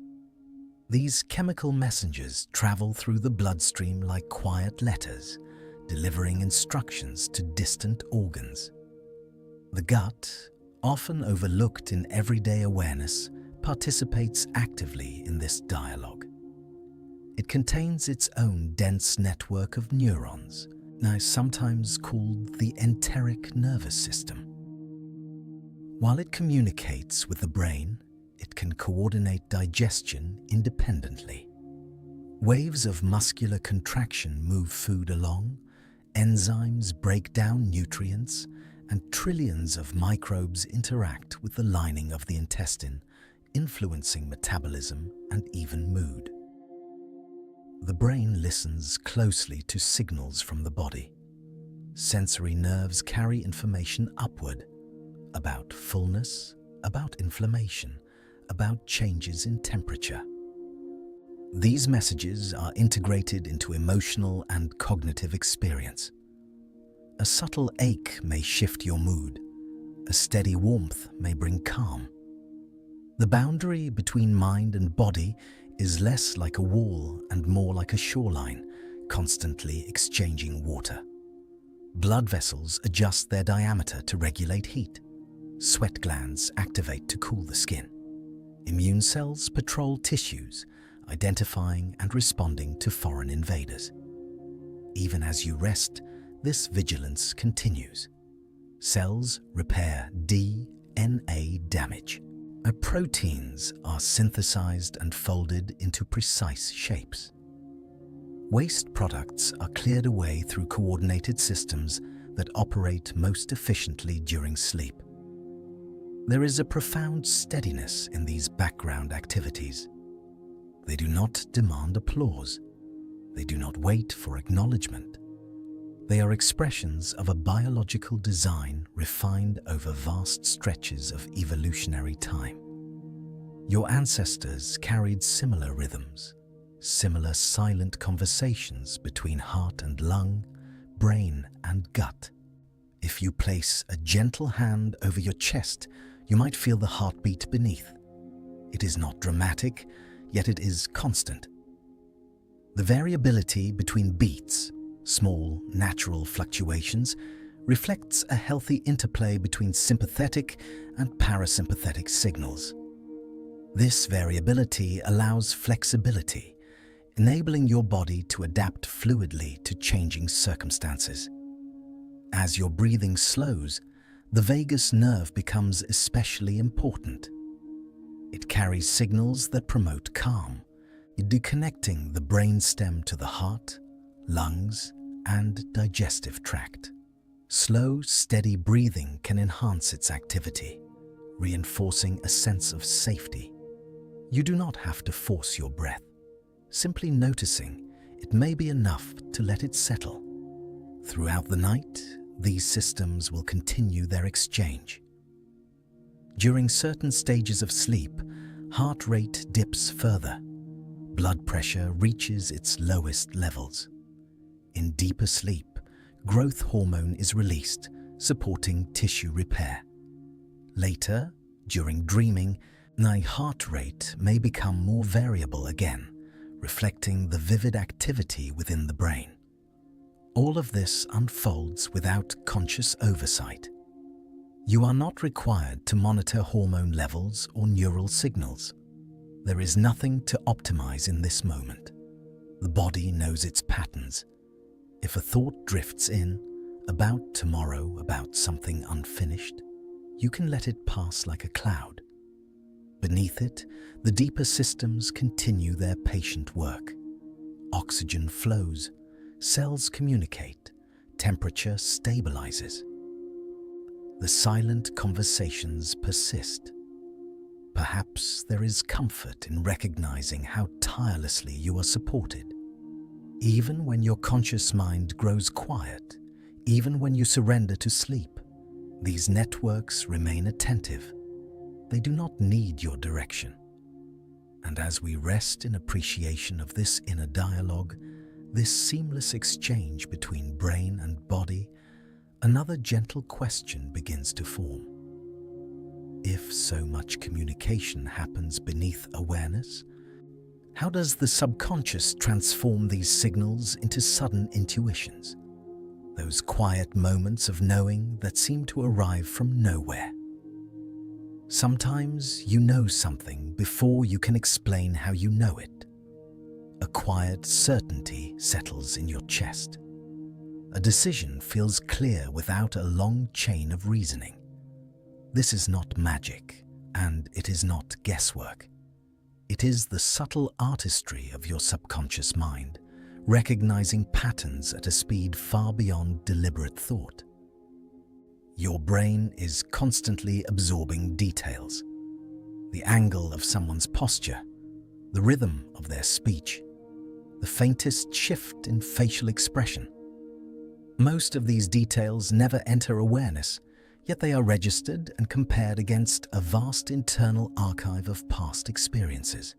These chemical messengers travel through the bloodstream like quiet letters, delivering instructions to distant organs. The gut, often overlooked in everyday awareness, participates actively in this dialogue. It contains its own dense network of neurons, now sometimes called the enteric nervous system. While it communicates with the brain, it can coordinate digestion independently. Waves of muscular contraction move food along, enzymes break down nutrients, and trillions of microbes interact with the lining of the intestine, influencing metabolism and even mood. The brain listens closely to signals from the body. Sensory nerves carry information upward about fullness, about inflammation, about changes in temperature. These messages are integrated into emotional and cognitive experience. A subtle ache may shift your mood. A steady warmth may bring calm. The boundary between mind and body is less like a wall and more like a shoreline, constantly exchanging water. Blood vessels adjust their diameter to regulate heat. Sweat glands activate to cool the skin. Immune cells patrol tissues, identifying and responding to foreign invaders. Even as you rest, this vigilance continues. Cells repair DNA damage. Proteins are synthesized and folded into precise shapes. Waste products are cleared away through coordinated systems that operate most efficiently during sleep. There is a profound steadiness in these background activities. They do not demand applause. They do not wait for acknowledgement. They are expressions of a biological design refined over vast stretches of evolutionary time. Your ancestors carried similar rhythms, similar silent conversations between heart and lung, brain and gut. If you place a gentle hand over your chest, you might feel the heartbeat beneath. It is not dramatic, yet it is constant. The variability between beats, small, natural fluctuations, reflects a healthy interplay between sympathetic and parasympathetic signals. This variability allows flexibility, enabling your body to adapt fluidly to changing circumstances. As your breathing slows, the vagus nerve becomes especially important. It carries signals that promote calm, deconnecting the brainstem to the heart, lungs, and digestive tract. Slow, steady breathing can enhance its activity, reinforcing a sense of safety. You do not have to force your breath. Simply noticing it may be enough to let it settle. Throughout the night, these systems will continue their exchange. During certain stages of sleep, heart rate dips further. Blood pressure reaches its lowest levels. In deeper sleep, growth hormone is released, supporting tissue repair. Later, during dreaming, the heart rate may become more variable again, reflecting the vivid activity within the brain. All of this unfolds without conscious oversight. You are not required to monitor hormone levels or neural signals. There is nothing to optimize in this moment. The body knows its patterns. If a thought drifts in, about tomorrow, about something unfinished, you can let it pass like a cloud. Beneath it, the deeper systems continue their patient work. Oxygen flows, cells communicate, temperature stabilizes. The silent conversations persist. Perhaps there is comfort in recognizing how tirelessly you are supported. Even when your conscious mind grows quiet, even when you surrender to sleep, these networks remain attentive. They do not need your direction. And as we rest in appreciation of this inner dialogue, this seamless exchange between brain and body, another gentle question begins to form. If so much communication happens beneath awareness, how does the subconscious transform these signals into sudden intuitions? Those quiet moments of knowing that seem to arrive from nowhere. Sometimes you know something before you can explain how you know it. A quiet certainty settles in your chest. A decision feels clear without a long chain of reasoning. This is not magic, and it is not guesswork. It is the subtle artistry of your subconscious mind, recognizing patterns at a speed far beyond deliberate thought. Your brain is constantly absorbing details. The angle of someone's posture, the rhythm of their speech, the faintest shift in facial expression. Most of these details never enter awareness, yet they are registered and compared against a vast internal archive of past experiences.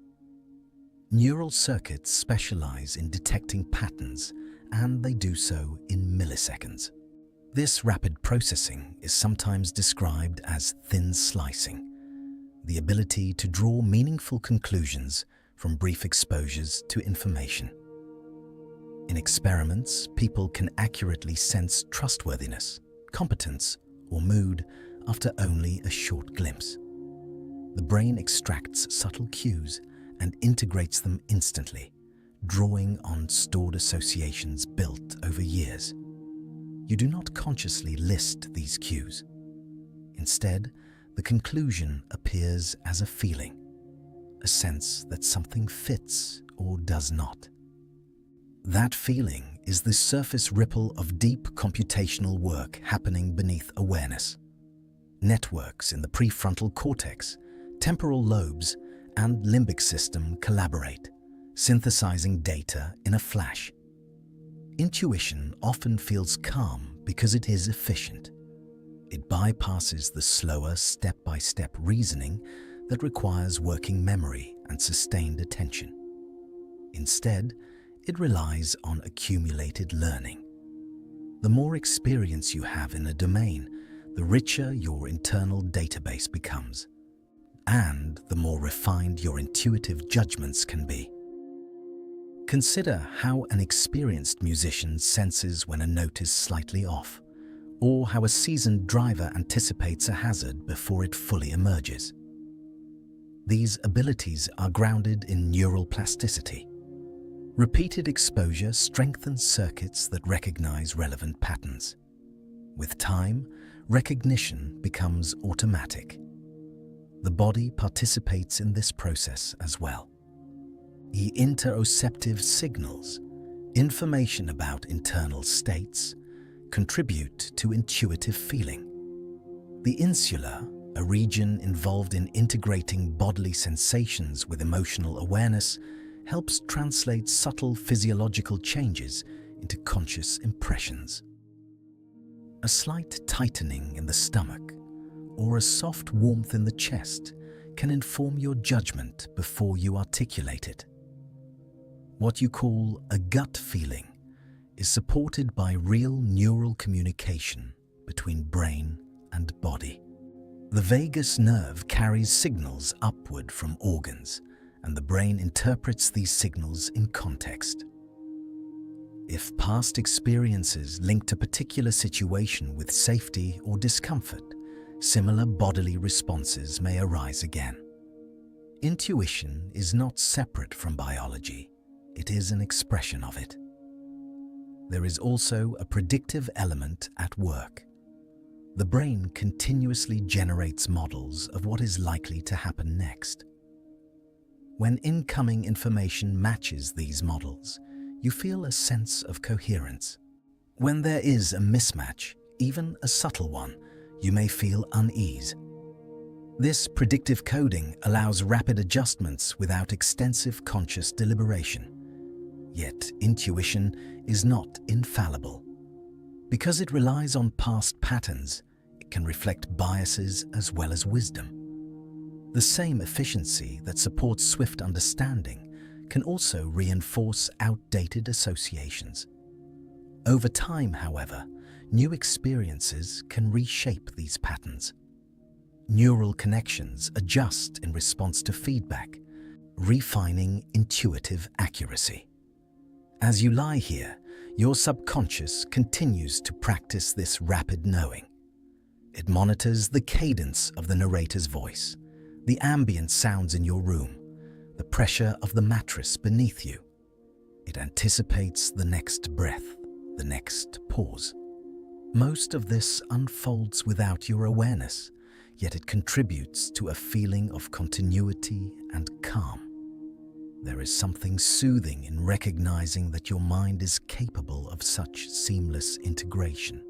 Neural circuits specialize in detecting patterns, and they do so in milliseconds. This rapid processing is sometimes described as thin slicing, the ability to draw meaningful conclusions from brief exposures to information. In experiments, people can accurately sense trustworthiness, competence, or mood after only a short glimpse. The brain extracts subtle cues and integrates them instantly, drawing on stored associations built over years. You do not consciously list these cues. Instead, the conclusion appears as a feeling, a sense that something fits or does not. That feeling is the surface ripple of deep computational work happening beneath awareness. Networks in the prefrontal cortex, temporal lobes, and limbic system collaborate, synthesizing data in a flash. Intuition often feels calm because it is efficient. It bypasses the slower step-by-step reasoning that requires working memory and sustained attention. Instead, it relies on accumulated learning. The more experience you have in a domain, the richer your internal database becomes, and the more refined your intuitive judgments can be. Consider how an experienced musician senses when a note is slightly off, or how a seasoned driver anticipates a hazard before it fully emerges. These abilities are grounded in neural plasticity. Repeated exposure strengthens circuits that recognize relevant patterns. With time, recognition becomes automatic. The body participates in this process as well. The interoceptive signals, information about internal states, contribute to intuitive feeling. The insula, a region involved in integrating bodily sensations with emotional awareness, helps translate subtle physiological changes into conscious impressions. A slight tightening in the stomach or a soft warmth in the chest can inform your judgment before you articulate it. What you call a gut feeling is supported by real neural communication between brain and body. The vagus nerve carries signals upward from organs, and the brain interprets these signals in context. If past experiences linked a particular situation with safety or discomfort, similar bodily responses may arise again. Intuition is not separate from biology, it is an expression of it. There is also a predictive element at work. The brain continuously generates models of what is likely to happen next. When incoming information matches these models, you feel a sense of coherence. When there is a mismatch, even a subtle one, you may feel unease. This predictive coding allows rapid adjustments without extensive conscious deliberation. Yet intuition is not infallible. Because it relies on past patterns, it can reflect biases as well as wisdom. The same efficiency that supports swift understanding can also reinforce outdated associations. Over time, however, new experiences can reshape these patterns. Neural connections adjust in response to feedback, refining intuitive accuracy. As you lie here, your subconscious continues to practice this rapid knowing. It monitors the cadence of the narrator's voice, the ambient sounds in your room, the pressure of the mattress beneath you. It anticipates the next breath, the next pause. Most of this unfolds without your awareness, yet it contributes to a feeling of continuity and calm. There is something soothing in recognizing that your mind is capable of such seamless integration.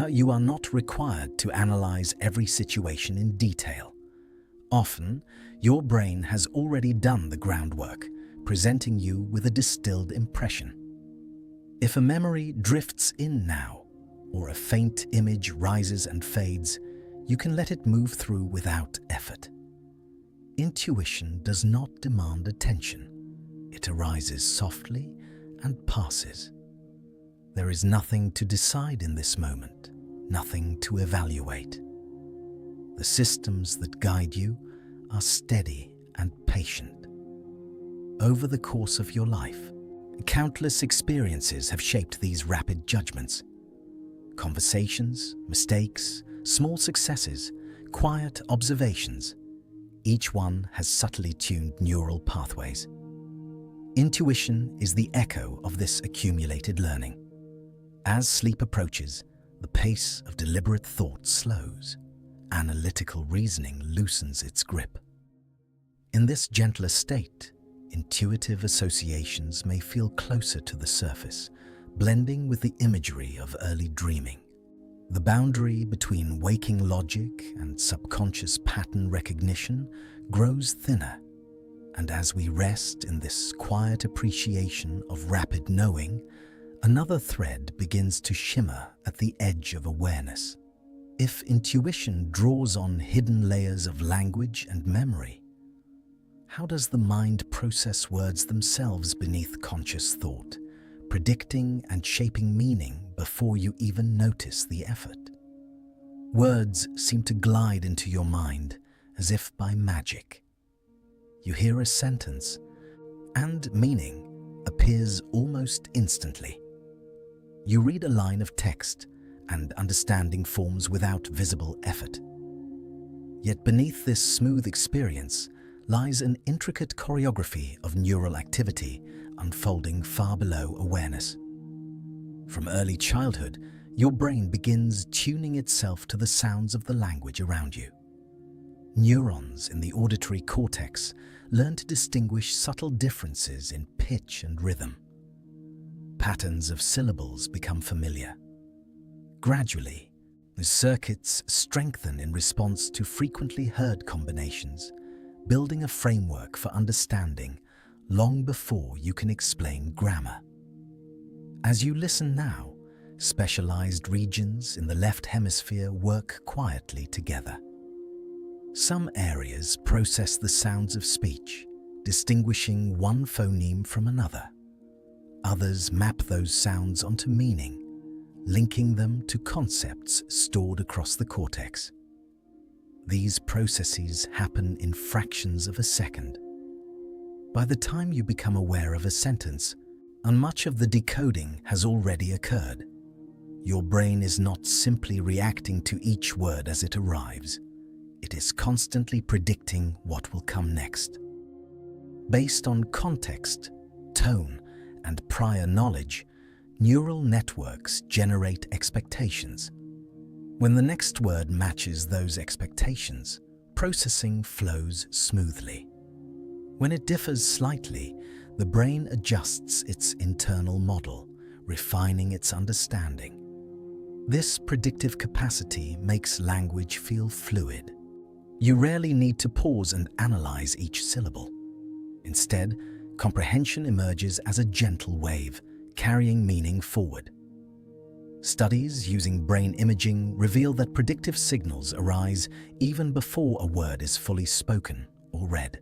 You are not required to analyze every situation in detail. Often, your brain has already done the groundwork, presenting you with a distilled impression. If a memory drifts in now, or a faint image rises and fades, you can let it move through without effort. Intuition does not demand attention. It arises softly and passes. There is nothing to decide in this moment, nothing to evaluate. The systems that guide you are steady and patient. Over the course of your life, countless experiences have shaped these rapid judgments. Conversations, mistakes, small successes, quiet observations, each one has subtly tuned neural pathways. Intuition is the echo of this accumulated learning. As sleep approaches, the pace of deliberate thought slows. Analytical reasoning loosens its grip. In this gentler state, intuitive associations may feel closer to the surface, blending with the imagery of early dreaming. The boundary between waking logic and subconscious pattern recognition grows thinner, and as we rest in this quiet appreciation of rapid knowing, another thread begins to shimmer at the edge of awareness. If intuition draws on hidden layers of language and memory, how does the mind process words themselves beneath conscious thought, predicting and shaping meaning before you even notice the effort? Words seem to glide into your mind as if by magic. You hear a sentence, and meaning appears almost instantly. You read a line of text, and understanding forms without visible effort. Yet beneath this smooth experience lies an intricate choreography of neural activity unfolding far below awareness. From early childhood, your brain begins tuning itself to the sounds of the language around you. Neurons in the auditory cortex learn to distinguish subtle differences in pitch and rhythm. Patterns of syllables become familiar. Gradually, the circuits strengthen in response to frequently heard combinations, building a framework for understanding long before you can explain grammar. As you listen now, specialized regions in the left hemisphere work quietly together. Some areas process the sounds of speech, distinguishing one phoneme from another. Others map those sounds onto meaning, linking them to concepts stored across the cortex. These processes happen in fractions of a second. By the time you become aware of a sentence, and much of the decoding has already occurred. Your brain is not simply reacting to each word as it arrives. It is constantly predicting what will come next. Based on context, tone, and prior knowledge, neural networks generate expectations. When the next word matches those expectations, processing flows smoothly. When it differs slightly, the brain adjusts its internal model, refining its understanding. This predictive capacity makes language feel fluid. You rarely need to pause and analyze each syllable. Instead, comprehension emerges as a gentle wave, carrying meaning forward. Studies using brain imaging reveal that predictive signals arise even before a word is fully spoken or read.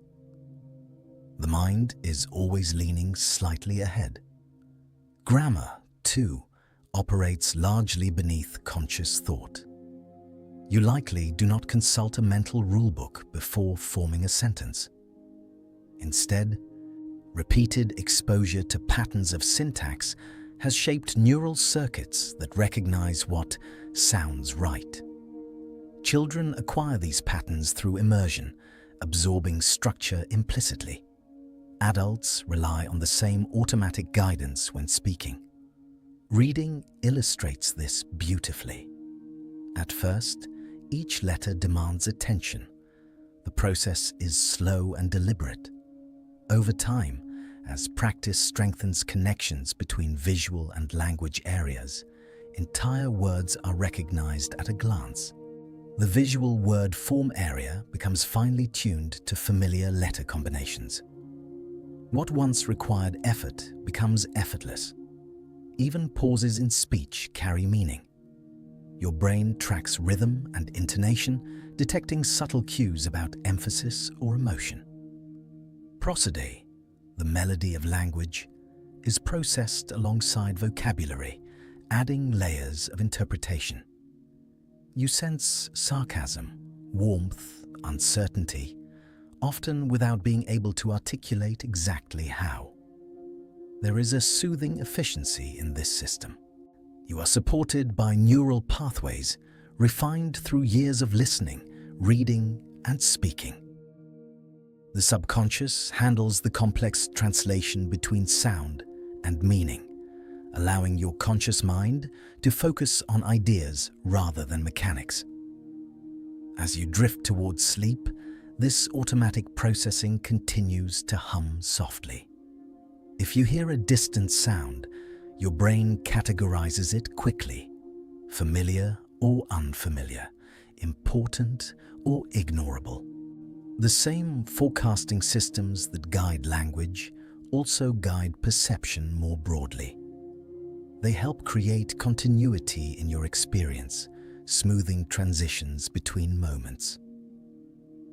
The mind is always leaning slightly ahead. Grammar, too, operates largely beneath conscious thought. You likely do not consult a mental rulebook before forming a sentence. Instead, repeated exposure to patterns of syntax has shaped neural circuits that recognize what sounds right. Children acquire these patterns through immersion, absorbing structure implicitly. Adults rely on the same automatic guidance when speaking. Reading illustrates this beautifully. At first, each letter demands attention. The process is slow and deliberate. Over time, as practice strengthens connections between visual and language areas, entire words are recognized at a glance. The visual word form area becomes finely tuned to familiar letter combinations. What once required effort becomes effortless. Even pauses in speech carry meaning. Your brain tracks rhythm and intonation, detecting subtle cues about emphasis or emotion. Prosody, the melody of language, is processed alongside vocabulary, adding layers of interpretation. You sense sarcasm, warmth, uncertainty, often without being able to articulate exactly how. There is a soothing efficiency in this system. You are supported by neural pathways refined through years of listening, reading, and speaking. The subconscious handles the complex translation between sound and meaning, allowing your conscious mind to focus on ideas rather than mechanics. As you drift towards sleep, this automatic processing continues to hum softly. If you hear a distant sound, your brain categorizes it quickly: familiar or unfamiliar, important or ignorable. The same forecasting systems that guide language also guide perception more broadly. They help create continuity in your experience, smoothing transitions between moments.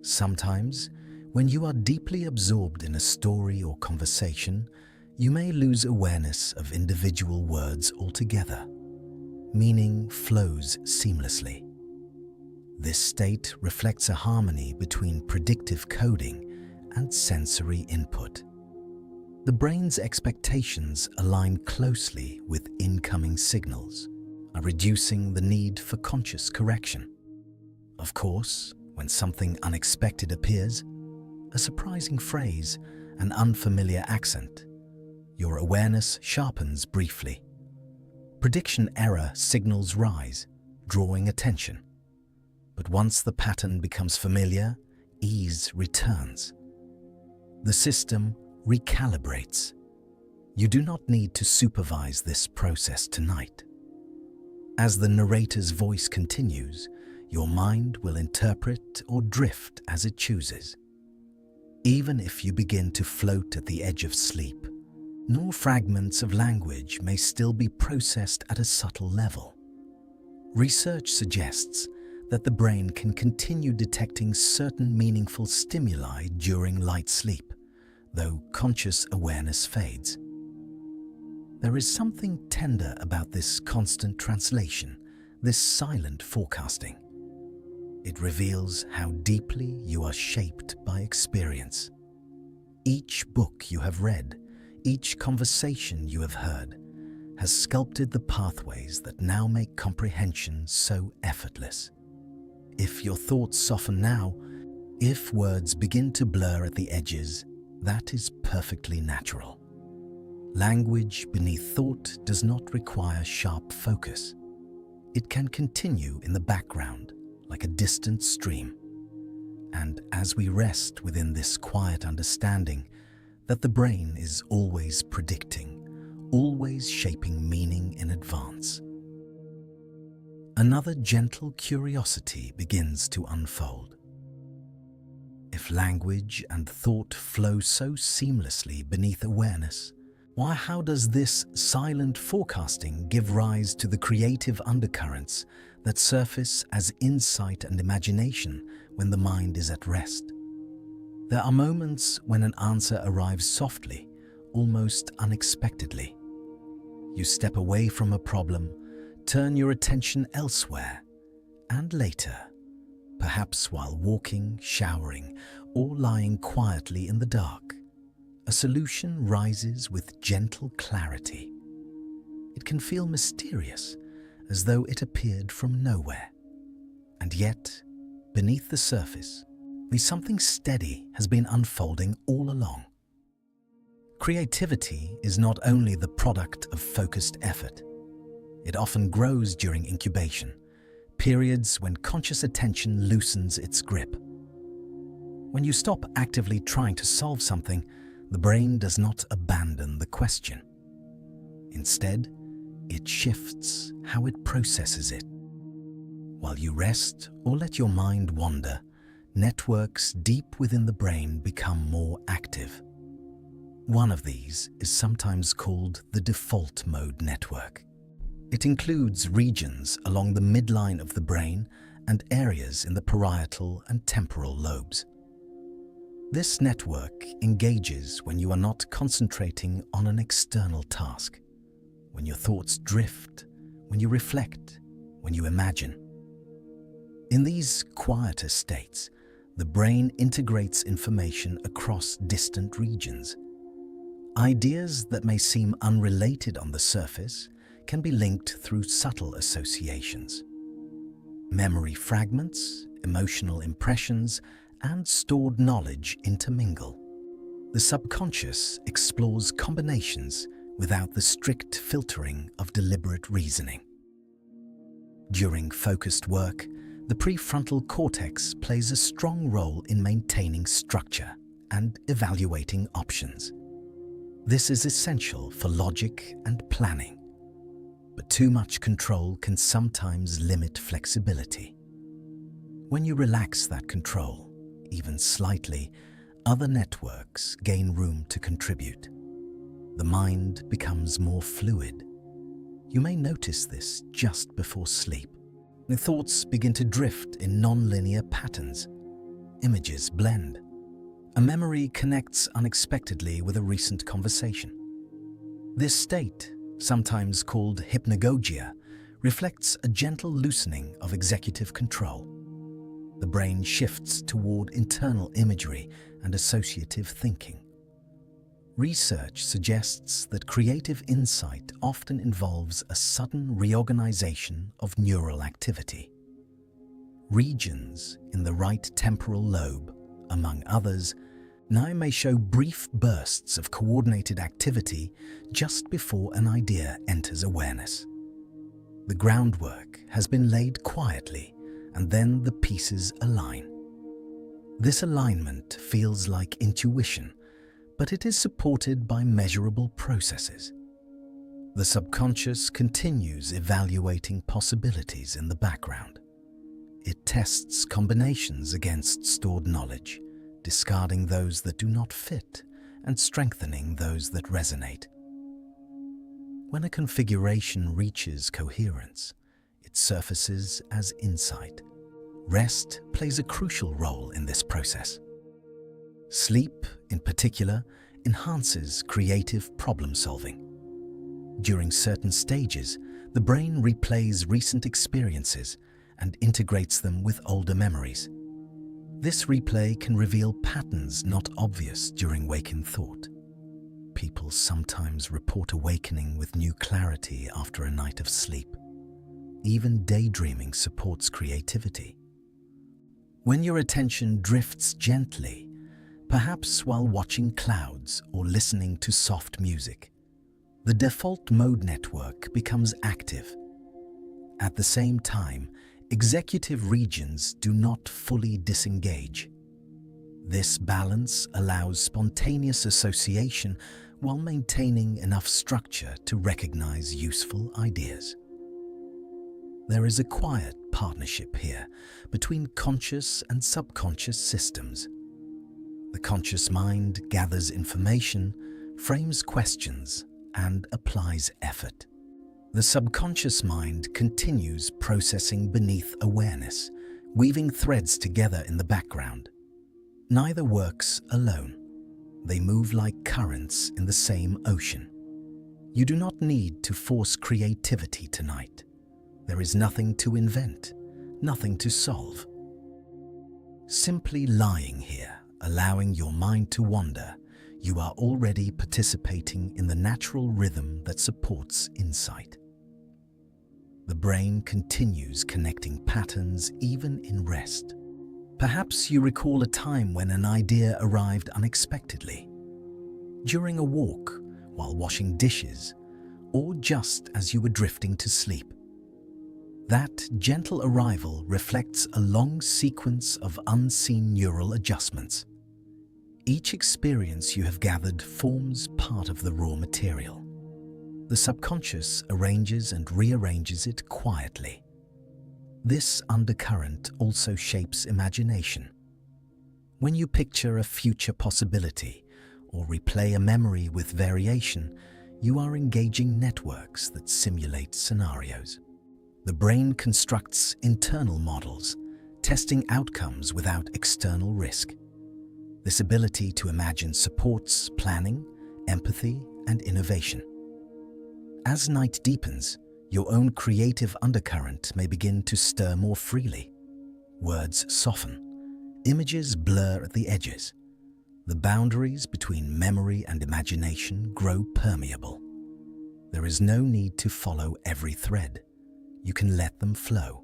Sometimes, when you are deeply absorbed in a story or conversation, you may lose awareness of individual words altogether. Meaning flows seamlessly. This state reflects a harmony between predictive coding and sensory input. The brain's expectations align closely with incoming signals, reducing the need for conscious correction. Of course, when something unexpected appears, a surprising phrase, an unfamiliar accent, your awareness sharpens briefly. Prediction error signals rise, drawing attention. But once the pattern becomes familiar, ease returns. The system recalibrates. You do not need to supervise this process tonight. As the narrator's voice continues, your mind will interpret or drift as it chooses. Even if you begin to float at the edge of sleep, no fragments of language may still be processed at a subtle level. Research suggests that the brain can continue detecting certain meaningful stimuli during light sleep, though conscious awareness fades. There is something tender about this constant translation, this silent forecasting. It reveals how deeply you are shaped by experience. Each book you have read, each conversation you have heard, has sculpted the pathways that now make comprehension so effortless. If your thoughts soften now, if words begin to blur at the edges, that is perfectly natural. Language beneath thought does not require sharp focus. It can continue in the background like a distant stream. And as we rest within this quiet understanding that the brain is always predicting, always shaping meaning in advance, another gentle curiosity begins to unfold. If language and thought flow so seamlessly beneath awareness, how does this silent forecasting give rise to the creative undercurrents that surface as insight and imagination when the mind is at rest? There are moments when an answer arrives softly, almost unexpectedly. You step away from a problem, turn your attention elsewhere, and later, perhaps while walking, showering, or lying quietly in the dark, a solution rises with gentle clarity. It can feel mysterious, as though it appeared from nowhere. And yet, beneath the surface, something steady has been unfolding all along. Creativity is not only the product of focused effort. It often grows during incubation, periods when conscious attention loosens its grip. When you stop actively trying to solve something, the brain does not abandon the question. Instead, it shifts how it processes it. While you rest or let your mind wander, networks deep within the brain become more active. One of these is sometimes called the default mode network. It includes regions along the midline of the brain and areas in the parietal and temporal lobes. This network engages when you are not concentrating on an external task, when your thoughts drift, when you reflect, when you imagine. In these quieter states, the brain integrates information across distant regions. Ideas that may seem unrelated on the surface can be linked through subtle associations. Memory fragments, emotional impressions, and stored knowledge intermingle. The subconscious explores combinations without the strict filtering of deliberate reasoning. During focused work, the prefrontal cortex plays a strong role in maintaining structure and evaluating options. This is essential for logic and planning, but too much control can sometimes limit flexibility. When you relax that control, even slightly, other networks gain room to contribute. The mind becomes more fluid. You may notice this just before sleep. The thoughts begin to drift in non-linear patterns. Images blend. A memory connects unexpectedly with a recent conversation. This state, sometimes called hypnagogia, reflects a gentle loosening of executive control. The brain shifts toward internal imagery and associative thinking. Research suggests that creative insight often involves a sudden reorganization of neural activity. Regions in the right temporal lobe, among others, now may show brief bursts of coordinated activity just before an idea enters awareness. The groundwork has been laid quietly, and then the pieces align. This alignment feels like intuition, but it is supported by measurable processes. The subconscious continues evaluating possibilities in the background. It tests combinations against stored knowledge, discarding those that do not fit and strengthening those that resonate. When a configuration reaches coherence, it surfaces as insight. Rest plays a crucial role in this process. Sleep, in particular, enhances creative problem-solving. During certain stages, the brain replays recent experiences and integrates them with older memories. This replay can reveal patterns not obvious during waking thought. People sometimes report awakening with new clarity after a night of sleep. Even daydreaming supports creativity. When your attention drifts gently, perhaps while watching clouds or listening to soft music, the default mode network becomes active. At the same time, executive regions do not fully disengage. This balance allows spontaneous association while maintaining enough structure to recognize useful ideas. There is a quiet partnership here between conscious and subconscious systems. The conscious mind gathers information, frames questions, and applies effort. The subconscious mind continues processing beneath awareness, weaving threads together in the background. Neither works alone. They move like currents in the same ocean. You do not need to force creativity tonight. There is nothing to invent, nothing to solve. Simply lying here, allowing your mind to wander, you are already participating in the natural rhythm that supports insight. The brain continues connecting patterns even in rest. Perhaps you recall a time when an idea arrived unexpectedly. During a walk, while washing dishes, or just as you were drifting to sleep. That gentle arrival reflects a long sequence of unseen neural adjustments. Each experience you have gathered forms part of the raw material. The subconscious arranges and rearranges it quietly. This undercurrent also shapes imagination. When you picture a future possibility or replay a memory with variation, you are engaging networks that simulate scenarios. The brain constructs internal models, testing outcomes without external risk. This ability to imagine supports planning, empathy, and innovation. As night deepens, your own creative undercurrent may begin to stir more freely. Words soften. Images blur at the edges. The boundaries between memory and imagination grow permeable. There is no need to follow every thread. You can let them flow.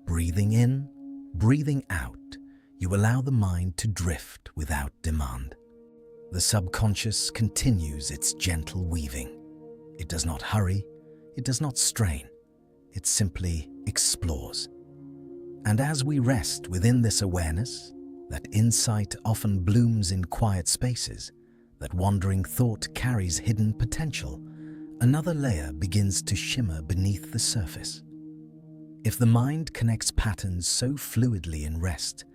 Breathing in, breathing out, you allow the mind to drift without demand. The subconscious continues its gentle weaving. It does not hurry, it does not strain, it simply explores. And as we rest within this awareness, that insight often blooms in quiet spaces, that wandering thought carries hidden potential, another layer begins to shimmer beneath the surface. If the mind connects patterns so fluidly in rest,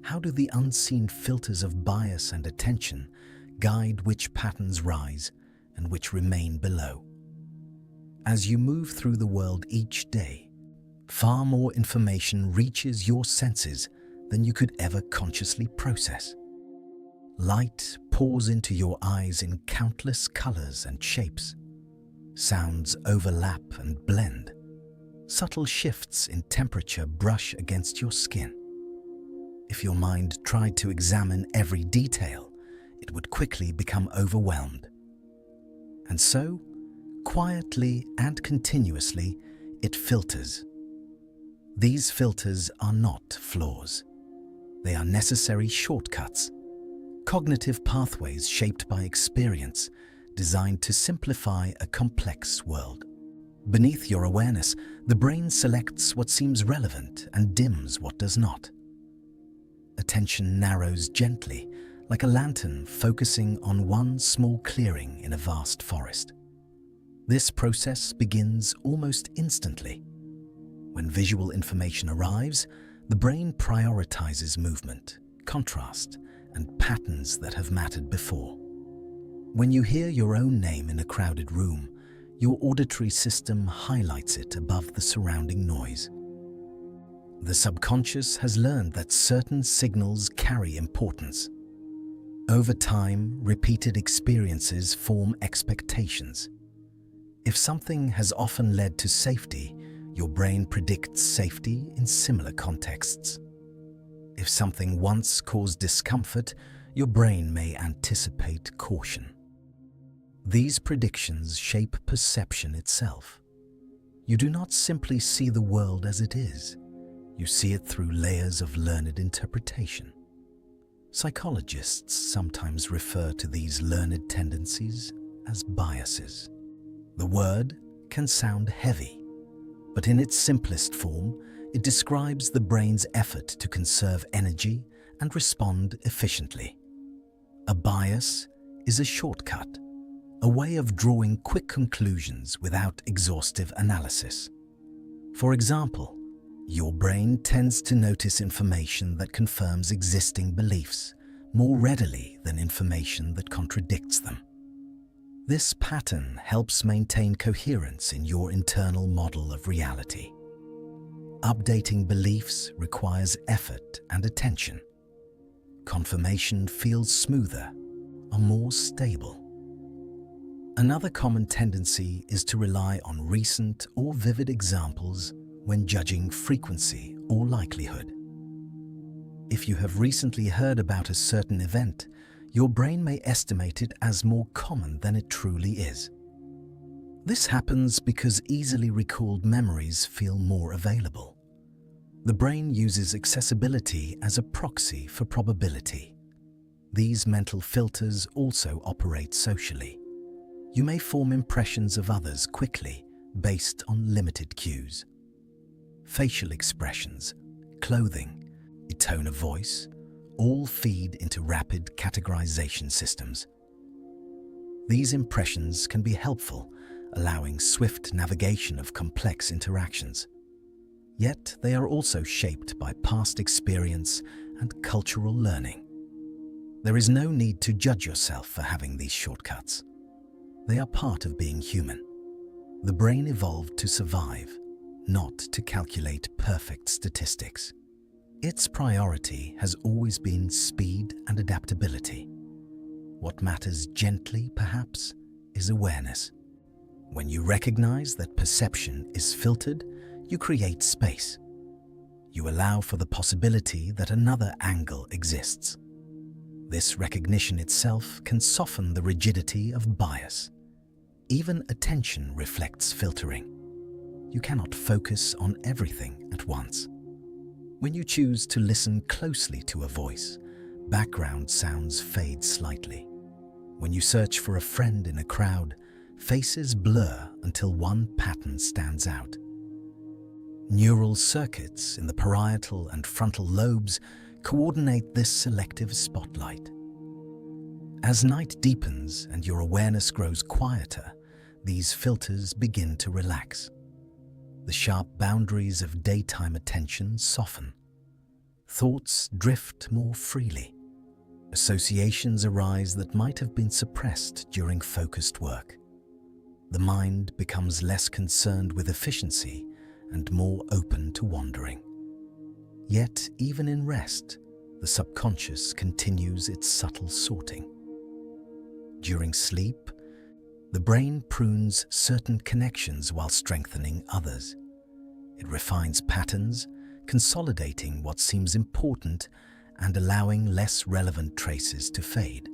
how do the unseen filters of bias and attention guide which patterns rise and which remain below? As you move through the world each day, far more information reaches your senses than you could ever consciously process. Light pours into your eyes in countless colors and shapes. Sounds overlap and blend. Subtle shifts in temperature brush against your skin. If your mind tried to examine every detail, it would quickly become overwhelmed. And so, quietly and continuously, it filters. These filters are not flaws. They are necessary shortcuts, cognitive pathways shaped by experience, designed to simplify a complex world. Beneath your awareness, the brain selects what seems relevant and dims what does not. Attention narrows gently, like a lantern focusing on one small clearing in a vast forest. This process begins almost instantly. When visual information arrives, the brain prioritizes movement, contrast, and patterns that have mattered before. When you hear your own name in a crowded room, your auditory system highlights it above the surrounding noise. The subconscious has learned that certain signals carry importance. Over time, repeated experiences form expectations. If something has often led to safety, your brain predicts safety in similar contexts. If something once caused discomfort, your brain may anticipate caution. These predictions shape perception itself. You do not simply see the world as it is. You see it through layers of learned interpretation. Psychologists sometimes refer to these learned tendencies as biases. The word can sound heavy, but in its simplest form, it describes the brain's effort to conserve energy and respond efficiently. A bias is a shortcut, a way of drawing quick conclusions without exhaustive analysis. For example, your brain tends to notice information that confirms existing beliefs more readily than information that contradicts them. This pattern helps maintain coherence in your internal model of reality. Updating beliefs requires effort and attention. Confirmation feels smoother or more stable. Another common tendency is to rely on recent or vivid examples when judging frequency or likelihood. If you have recently heard about a certain event, your brain may estimate it as more common than it truly is. This happens because easily recalled memories feel more available. The brain uses accessibility as a proxy for probability. These mental filters also operate socially. You may form impressions of others quickly based on limited cues. Facial expressions, clothing, a tone of voice, all feed into rapid categorization systems. These impressions can be helpful, allowing swift navigation of complex interactions. Yet they are also shaped by past experience and cultural learning. There is no need to judge yourself for having these shortcuts. They are part of being human. The brain evolved to survive, not to calculate perfect statistics. Its priority has always been speed and adaptability. What matters gently, perhaps, is awareness. When you recognize that perception is filtered, you create space. You allow for the possibility that another angle exists. This recognition itself can soften the rigidity of bias. Even attention reflects filtering. You cannot focus on everything at once. When you choose to listen closely to a voice, background sounds fade slightly. When you search for a friend in a crowd, faces blur until one pattern stands out. Neural circuits in the parietal and frontal lobes coordinate this selective spotlight. As night deepens and your awareness grows quieter, these filters begin to relax. The sharp boundaries of daytime attention soften. Thoughts drift more freely. Associations arise that might have been suppressed during focused work. The mind becomes less concerned with efficiency and more open to wandering. Yet, even in rest, the subconscious continues its subtle sorting. During sleep, the brain prunes certain connections while strengthening others. It refines patterns, consolidating what seems important and allowing less relevant traces to fade.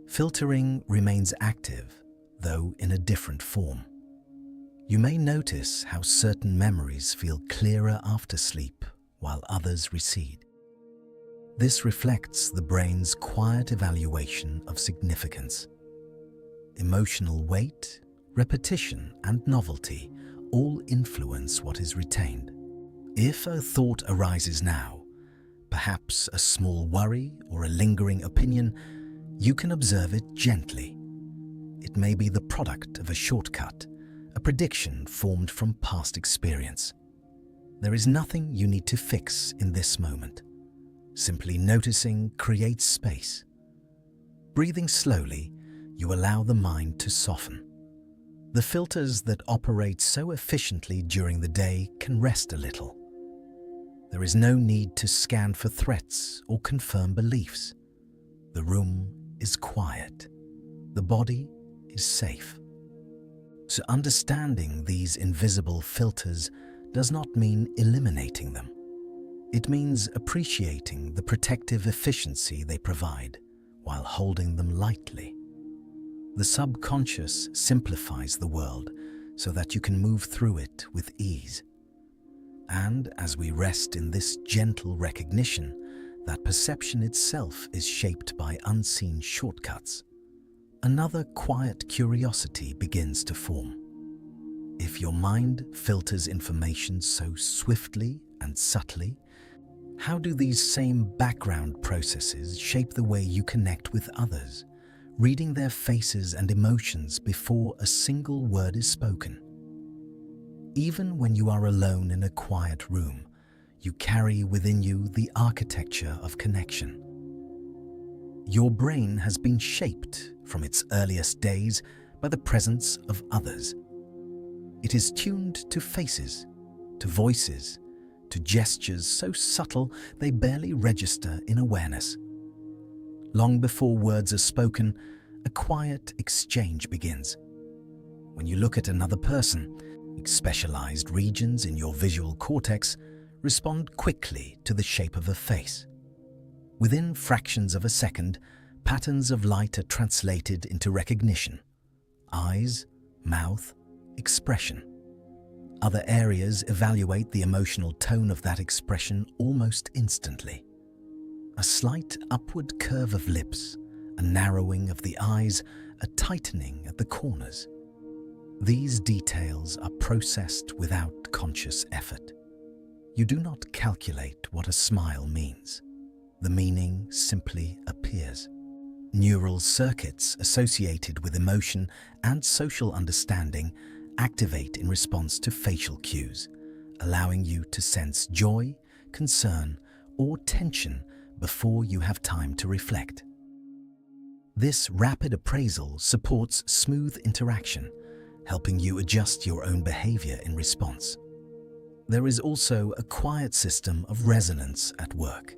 Filtering remains active, though in a different form. You may notice how certain memories feel clearer after sleep, while others recede. This reflects the brain's quiet evaluation of significance. Emotional weight, repetition, and novelty all influence what is retained. If a thought arises now, perhaps a small worry or a lingering opinion, you can observe it gently. It may be the product of a shortcut, a prediction formed from past experience. There is nothing you need to fix in this moment. Simply noticing creates space. Breathing slowly, you allow the mind to soften. The filters that operate so efficiently during the day can rest a little. There is no need to scan for threats or confirm beliefs. The room is quiet. The body is safe. So understanding these invisible filters does not mean eliminating them. It means appreciating the protective efficiency they provide while holding them lightly. The subconscious simplifies the world so that you can move through it with ease. And as we rest in this gentle recognition that perception itself is shaped by unseen shortcuts, another quiet curiosity begins to form. If your mind filters information so swiftly and subtly, how do these same background processes shape the way you connect with others, reading their faces and emotions before a single word is spoken? Even when you are alone in a quiet room, you carry within you the architecture of connection. Your brain has been shaped from its earliest days by the presence of others. It is tuned to faces, to voices, to gestures so subtle they barely register in awareness. Long before words are spoken, a quiet exchange begins. When you look at another person, specialized regions in your visual cortex respond quickly to the shape of a face. Within fractions of a second, patterns of light are translated into recognition. Eyes, mouth, expression. Other areas evaluate the emotional tone of that expression almost instantly. A slight upward curve of lips, a narrowing of the eyes, a tightening at the corners. These details are processed without conscious effort. You do not calculate what a smile means. The meaning simply appears. Neural circuits associated with emotion and social understanding activate in response to facial cues, allowing you to sense joy, concern, or tension before you have time to reflect. This rapid appraisal supports smooth interaction, helping you adjust your own behavior in response. There is also a quiet system of resonance at work.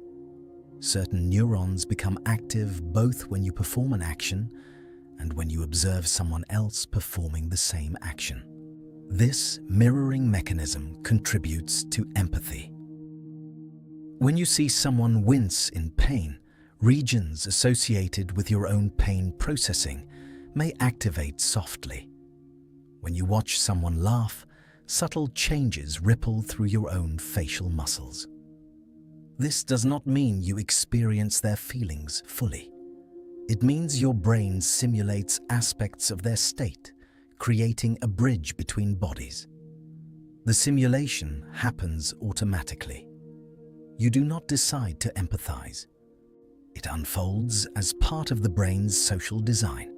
Certain neurons become active both when you perform an action and when you observe someone else performing the same action. This mirroring mechanism contributes to empathy. When you see someone wince in pain, regions associated with your own pain processing may activate softly. When you watch someone laugh, subtle changes ripple through your own facial muscles. This does not mean you experience their feelings fully. It means your brain simulates aspects of their state, creating a bridge between bodies. The simulation happens automatically. You do not decide to empathize. It unfolds as part of the brain's social design.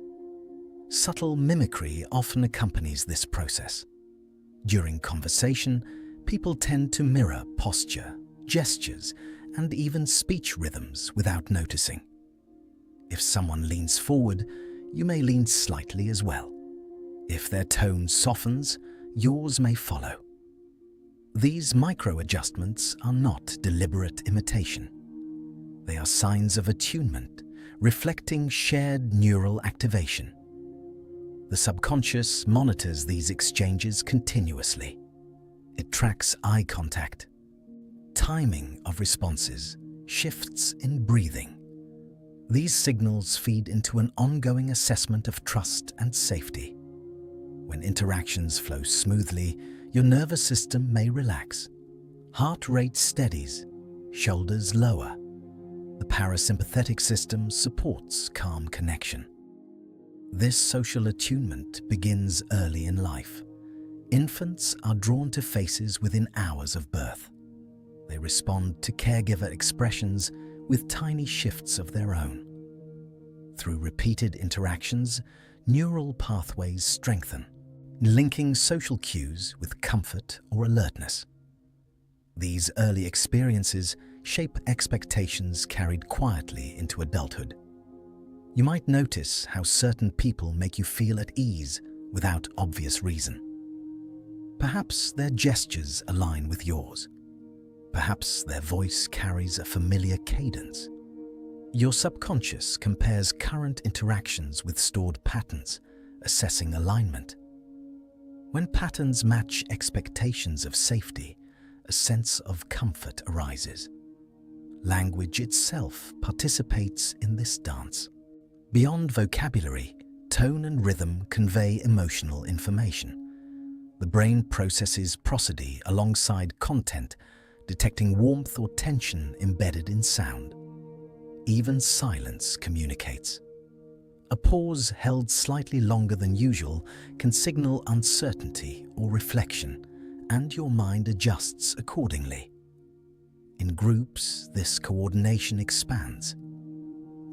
Subtle mimicry often accompanies this process. During conversation, people tend to mirror posture, gestures, and even speech rhythms without noticing. If someone leans forward, you may lean slightly as well. If their tone softens, yours may follow. These micro-adjustments are not deliberate imitation. They are signs of attunement, reflecting shared neural activation. The subconscious monitors these exchanges continuously. It tracks eye contact, timing of responses, shifts in breathing. These signals feed into an ongoing assessment of trust and safety. When interactions flow smoothly, your nervous system may relax. Heart rate steadies, shoulders lower. The parasympathetic system supports calm connection. This social attunement begins early in life. Infants are drawn to faces within hours of birth. They respond to caregiver expressions with tiny shifts of their own. Through repeated interactions, neural pathways strengthen, linking social cues with comfort or alertness. These early experiences shape expectations carried quietly into adulthood. You might notice how certain people make you feel at ease without obvious reason. Perhaps their gestures align with yours. Perhaps their voice carries a familiar cadence. Your subconscious compares current interactions with stored patterns, assessing alignment. When patterns match expectations of safety, a sense of comfort arises. Language itself participates in this dance. Beyond vocabulary, tone and rhythm convey emotional information. The brain processes prosody alongside content, detecting warmth or tension embedded in sound. Even silence communicates. A pause held slightly longer than usual can signal uncertainty or reflection, and your mind adjusts accordingly. In groups, this coordination expands.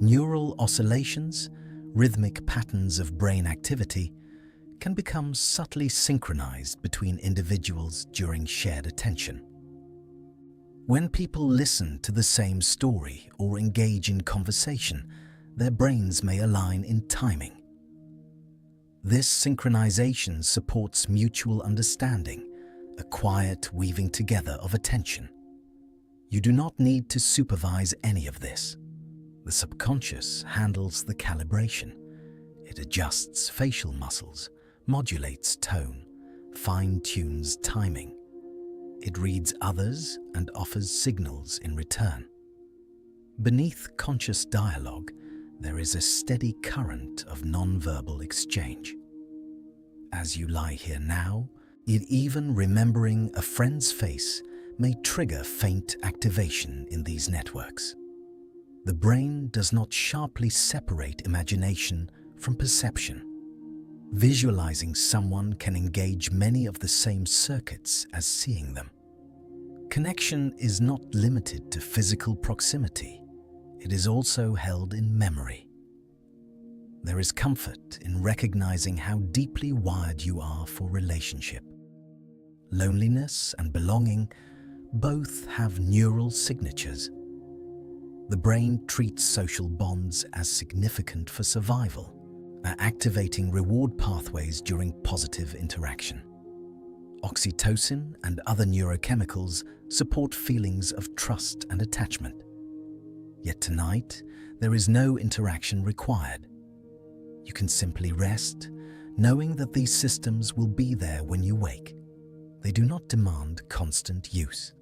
Neural oscillations, rhythmic patterns of brain activity, can become subtly synchronized between individuals during shared attention. When people listen to the same story or engage in conversation, their brains may align in timing. This synchronization supports mutual understanding, a quiet weaving together of attention. You do not need to supervise any of this. The subconscious handles the calibration. It adjusts facial muscles, modulates tone, fine-tunes timing. It reads others and offers signals in return. Beneath conscious dialogue, there is a steady current of non-verbal exchange. As you lie here now, even remembering a friend's face may trigger faint activation in these networks. The brain does not sharply separate imagination from perception. Visualizing someone can engage many of the same circuits as seeing them. Connection is not limited to physical proximity. It is also held in memory. There is comfort in recognizing how deeply wired you are for relationship. Loneliness and belonging both have neural signatures. The brain treats social bonds as significant for survival, activating reward pathways during positive interaction. Oxytocin and other neurochemicals support feelings of trust and attachment. Yet tonight, there is no interaction required. You can simply rest, knowing that these systems will be there when you wake. They do not demand constant use.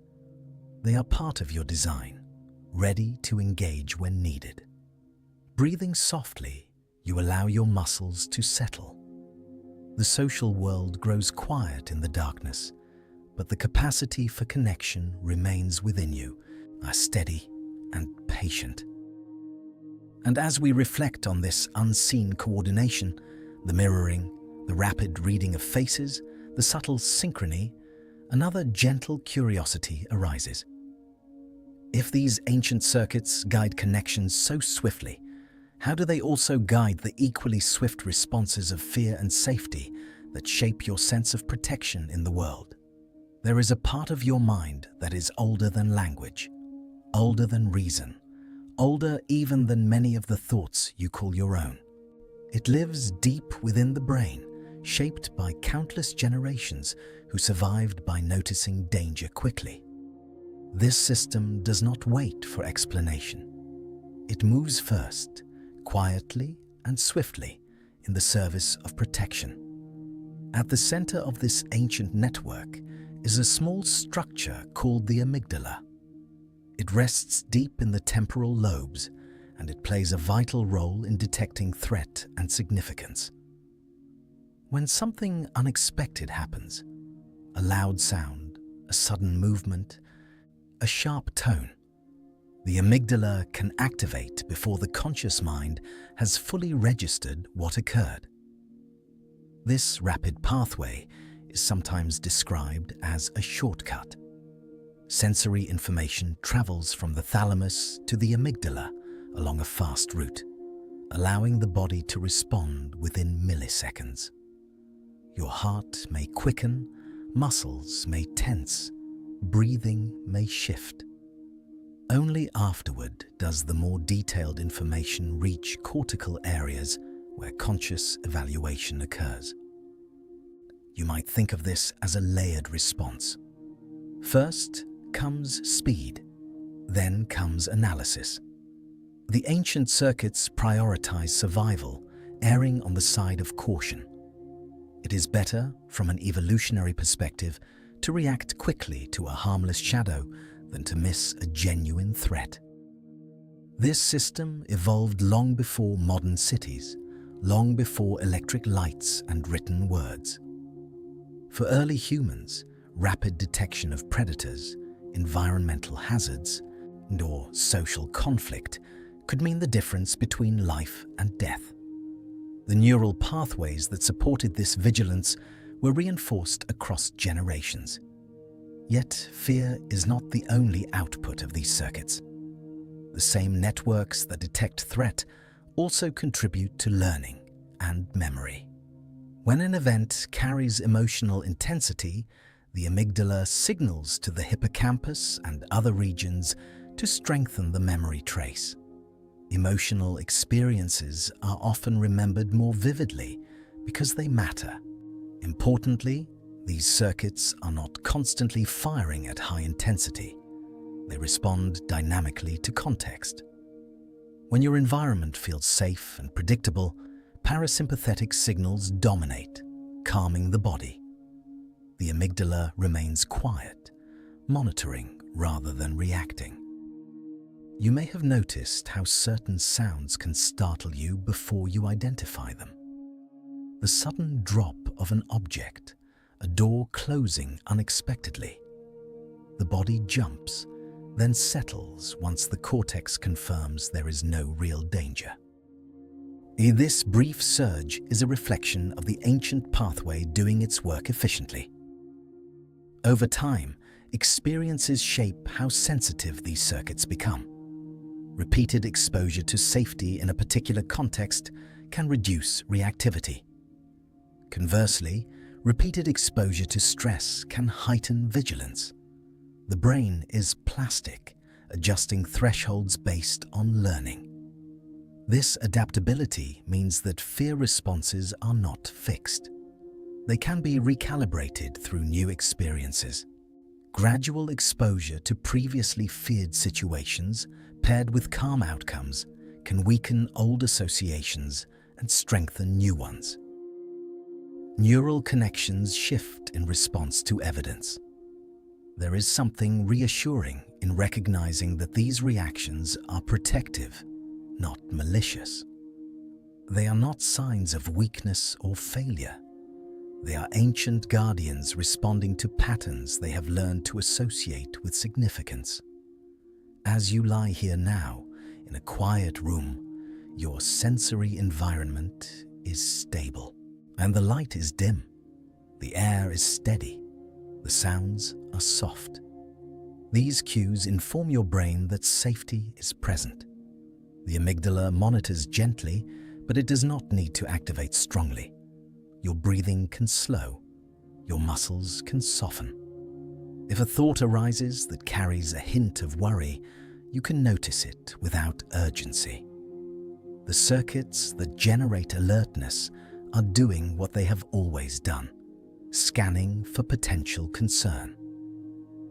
They are part of your design, ready to engage when needed. Breathing softly, you allow your muscles to settle. The social world grows quiet in the darkness, but the capacity for connection remains within you, are steady and patient. And as we reflect on this unseen coordination, the mirroring, the rapid reading of faces, the subtle synchrony, another gentle curiosity arises. If these ancient circuits guide connections so swiftly, how do they also guide the equally swift responses of fear and safety that shape your sense of protection in the world? There is a part of your mind that is older than language, older than reason, older even than many of the thoughts you call your own. It lives deep within the brain, shaped by countless generations who survived by noticing danger quickly. This system does not wait for explanation. It moves first, quietly and swiftly, in the service of protection. At the center of this ancient network is a small structure called the amygdala. It rests deep in the temporal lobes, and it plays a vital role in detecting threat and significance. When something unexpected happens, a loud sound, a sudden movement, a sharp tone, the amygdala can activate before the conscious mind has fully registered what occurred. This rapid pathway is sometimes described as a shortcut. Sensory information travels from the thalamus to the amygdala along a fast route, allowing the body to respond within milliseconds. Your heart may quicken, muscles may tense, breathing may shift. Only afterward does the more detailed information reach cortical areas where conscious evaluation occurs. You might think of this as a layered response. First comes speed, then comes analysis. The ancient circuits prioritize survival, erring on the side of caution. It is better, from an evolutionary perspective, to react quickly to a harmless shadow than to miss a genuine threat. This system evolved long before modern cities, long before electric lights and written words. For early humans, rapid detection of predators, environmental hazards, or social conflict could mean the difference between life and death. The neural pathways that supported this vigilance were reinforced across generations. Yet, fear is not the only output of these circuits. The same networks that detect threat also contribute to learning and memory. When an event carries emotional intensity, the amygdala signals to the hippocampus and other regions to strengthen the memory trace. Emotional experiences are often remembered more vividly because they matter. Importantly, these circuits are not constantly firing at high intensity. They respond dynamically to context. When your environment feels safe and predictable, parasympathetic signals dominate, calming the body. The amygdala remains quiet, monitoring rather than reacting. You may have noticed how certain sounds can startle you before you identify them. The sudden drop of an object, a door closing unexpectedly. The body jumps, then settles once the cortex confirms there is no real danger. This brief surge is a reflection of the ancient pathway doing its work efficiently. Over time, experiences shape how sensitive these circuits become. Repeated exposure to safety in a particular context can reduce reactivity. Conversely, repeated exposure to stress can heighten vigilance. The brain is plastic, adjusting thresholds based on learning. This adaptability means that fear responses are not fixed. They can be recalibrated through new experiences. Gradual exposure to previously feared situations, paired with calm outcomes, can weaken old associations and strengthen new ones. Neural connections shift in response to evidence. There is something reassuring in recognizing that these reactions are protective, not malicious. They are not signs of weakness or failure. They are ancient guardians responding to patterns they have learned to associate with significance. As you lie here now, in a quiet room, your sensory environment is stable, and the light is dim. The air is steady. The sounds are soft. These cues inform your brain that safety is present. The amygdala monitors gently, but it does not need to activate strongly. Your breathing can slow. Your muscles can soften. If a thought arises that carries a hint of worry, you can notice it without urgency. The circuits that generate alertness are doing what they have always done, scanning for potential concern.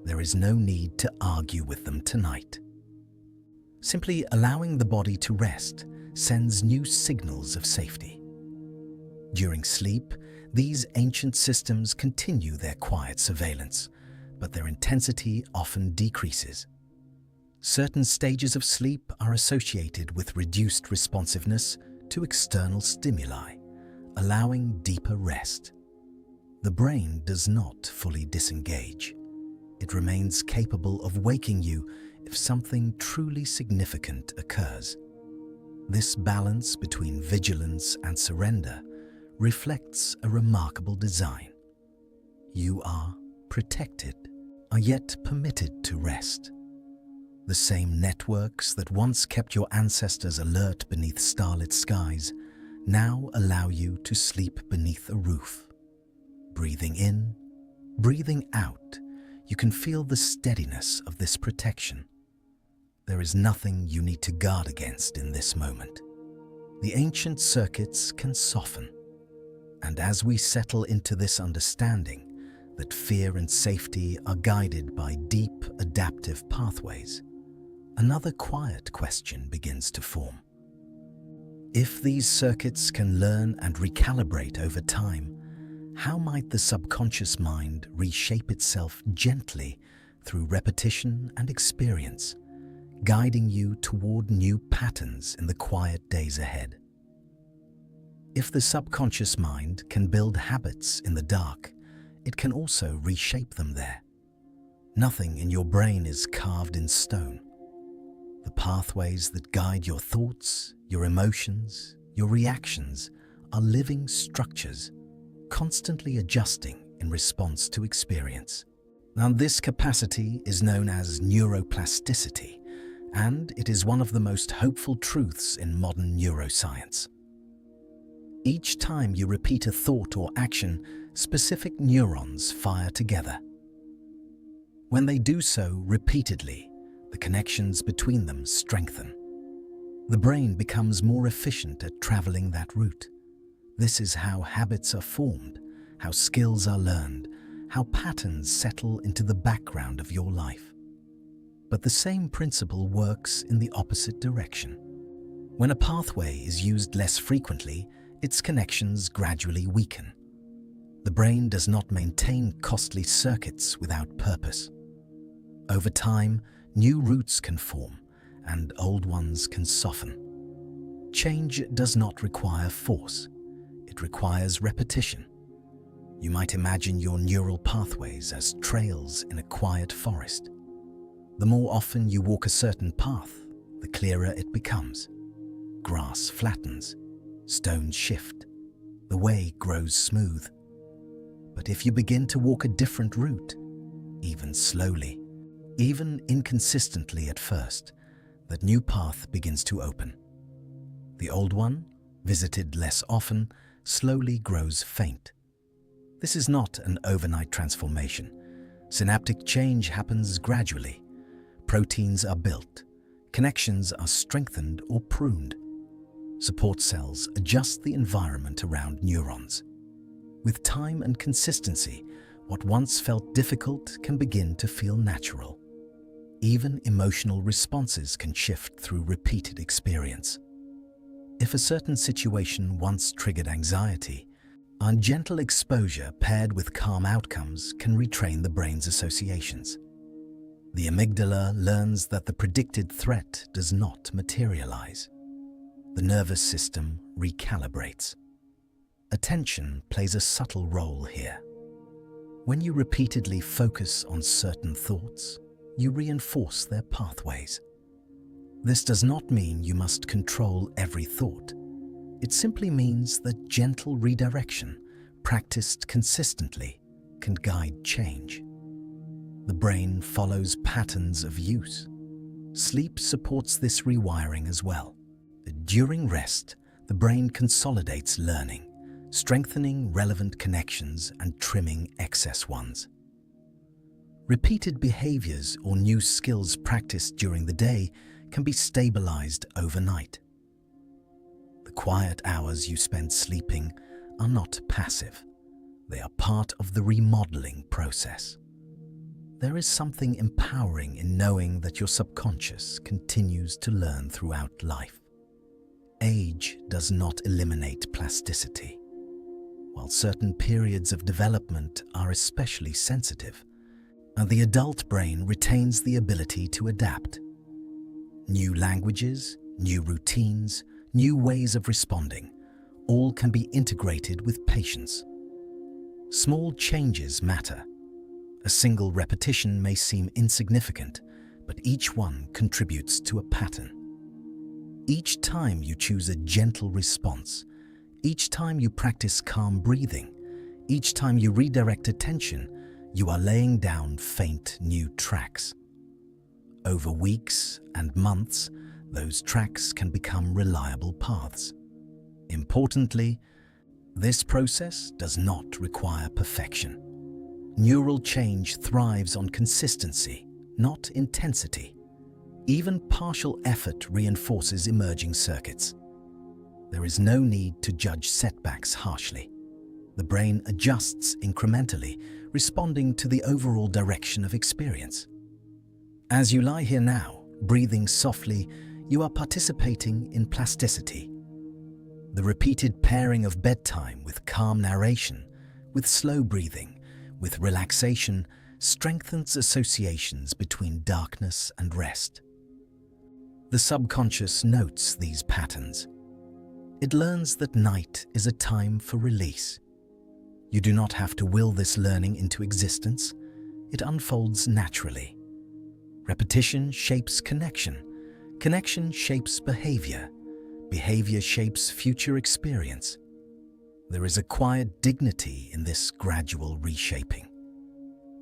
There is no need to argue with them tonight. Simply allowing the body to rest sends new signals of safety. During sleep, these ancient systems continue their quiet surveillance, but their intensity often decreases. Certain stages of sleep are associated with reduced responsiveness to external stimuli, allowing deeper rest. The brain does not fully disengage. It remains capable of waking you if something truly significant occurs. This balance between vigilance and surrender reflects a remarkable design. You are protected, are yet permitted to rest. The same networks that once kept your ancestors alert beneath starlit skies now allow you to sleep beneath a roof. Breathing in, breathing out, you can feel the steadiness of this protection. There is nothing you need to guard against in this moment. The ancient circuits can soften, and as we settle into this understanding that fear and safety are guided by deep adaptive pathways, another quiet question begins to form. If these circuits can learn and recalibrate over time, how might the subconscious mind reshape itself gently through repetition and experience, guiding you toward new patterns in the quiet days ahead? If the subconscious mind can build habits in the dark, it can also reshape them there. Nothing in your brain is carved in stone. The pathways that guide your thoughts, your emotions, your reactions are living structures, constantly adjusting in response to experience. Now, this capacity is known as neuroplasticity, and it is one of the most hopeful truths in modern neuroscience. Each time you repeat a thought or action, specific neurons fire together. When they do so repeatedly, the connections between them strengthen. The brain becomes more efficient at traveling that route. This is how habits are formed, how skills are learned, how patterns settle into the background of your life. But the same principle works in the opposite direction. When a pathway is used less frequently, its connections gradually weaken. The brain does not maintain costly circuits without purpose. Over time, new roots can form, and old ones can soften. Change does not require force. It requires repetition. You might imagine your neural pathways as trails in a quiet forest. The more often you walk a certain path, the clearer it becomes. Grass flattens, stones shift, the way grows smooth. But if you begin to walk a different route, even slowly, even inconsistently at first, that new path begins to open. The old one, visited less often, slowly grows faint. This is not an overnight transformation. Synaptic change happens gradually. Proteins are built, connections are strengthened or pruned. Support cells adjust the environment around neurons. With time and consistency, what once felt difficult can begin to feel natural. Even emotional responses can shift through repeated experience. If a certain situation once triggered anxiety, Our gentle exposure paired with calm outcomes can retrain the brain's associations. The amygdala learns that the predicted threat does not materialize. The nervous system recalibrates. Attention plays a subtle role here. When you repeatedly focus on certain thoughts, you reinforce their pathways. This does not mean you must control every thought. It simply means that gentle redirection, practiced consistently, can guide change. The brain follows patterns of use. Sleep supports this rewiring as well. During rest, the brain consolidates learning, strengthening relevant connections and trimming excess ones. Repeated behaviors or new skills practiced during the day can be stabilized overnight. The quiet hours you spend sleeping are not passive. They are part of the remodeling process. There is something empowering in knowing that your subconscious continues to learn throughout life. Age does not eliminate plasticity. While certain periods of development are especially sensitive, the adult brain retains the ability to adapt. New languages, new routines, new ways of responding, all can be integrated with patience. Small changes matter. A single repetition may seem insignificant, but each one contributes to a pattern. Each time you choose a gentle response, each time you practice calm breathing, each time you redirect attention, you are laying down faint new tracks. Over weeks and months, those tracks can become reliable paths. Importantly, this process does not require perfection. Neural change thrives on consistency, not intensity. Even partial effort reinforces emerging circuits. There is no need to judge setbacks harshly. The brain adjusts incrementally, responding to the overall direction of experience. As you lie here now, breathing softly, you are participating in plasticity. The repeated pairing of bedtime with calm narration, with slow breathing, with relaxation, strengthens associations between darkness and rest. The subconscious notes these patterns. It learns that night is a time for release. You do not have to will this learning into existence. It unfolds naturally. Repetition shapes connection. Connection shapes behavior. Behavior shapes future experience. There is a quiet dignity in this gradual reshaping.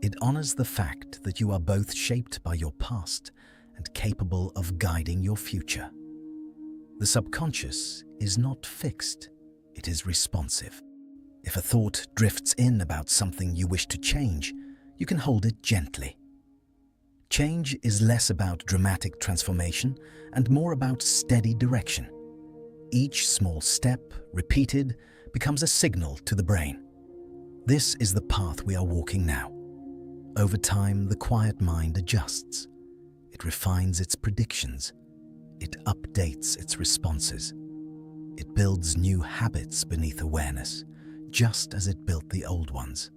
It honors the fact that you are both shaped by your past and capable of guiding your future. The subconscious is not fixed, it is responsive. If a thought drifts in about something you wish to change, you can hold it gently. Change is less about dramatic transformation and more about steady direction. Each small step, repeated, becomes a signal to the brain. This is the path we are walking now. Over time, the quiet mind adjusts. It refines its predictions. It updates its responses. It builds new habits beneath awareness, just as it built the old ones.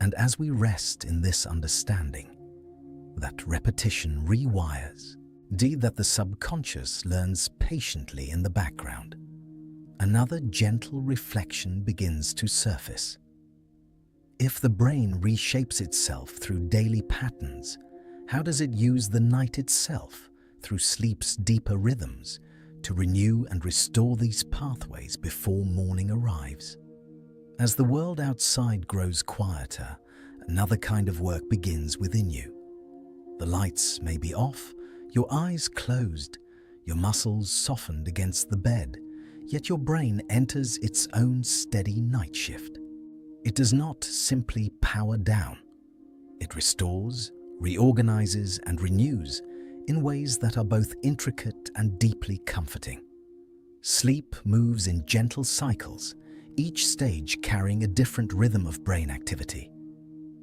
And as we rest in this understanding, that repetition rewires, that the subconscious learns patiently in the background, another gentle reflection begins to surface. If the brain reshapes itself through daily patterns, how does it use the night itself, through sleep's deeper rhythms, to renew and restore these pathways before morning arrives? As the world outside grows quieter, another kind of work begins within you. The lights may be off, your eyes closed, your muscles softened against the bed, yet your brain enters its own steady night shift. It does not simply power down. It restores, reorganizes, and renews in ways that are both intricate and deeply comforting. Sleep moves in gentle cycles, each stage carrying a different rhythm of brain activity.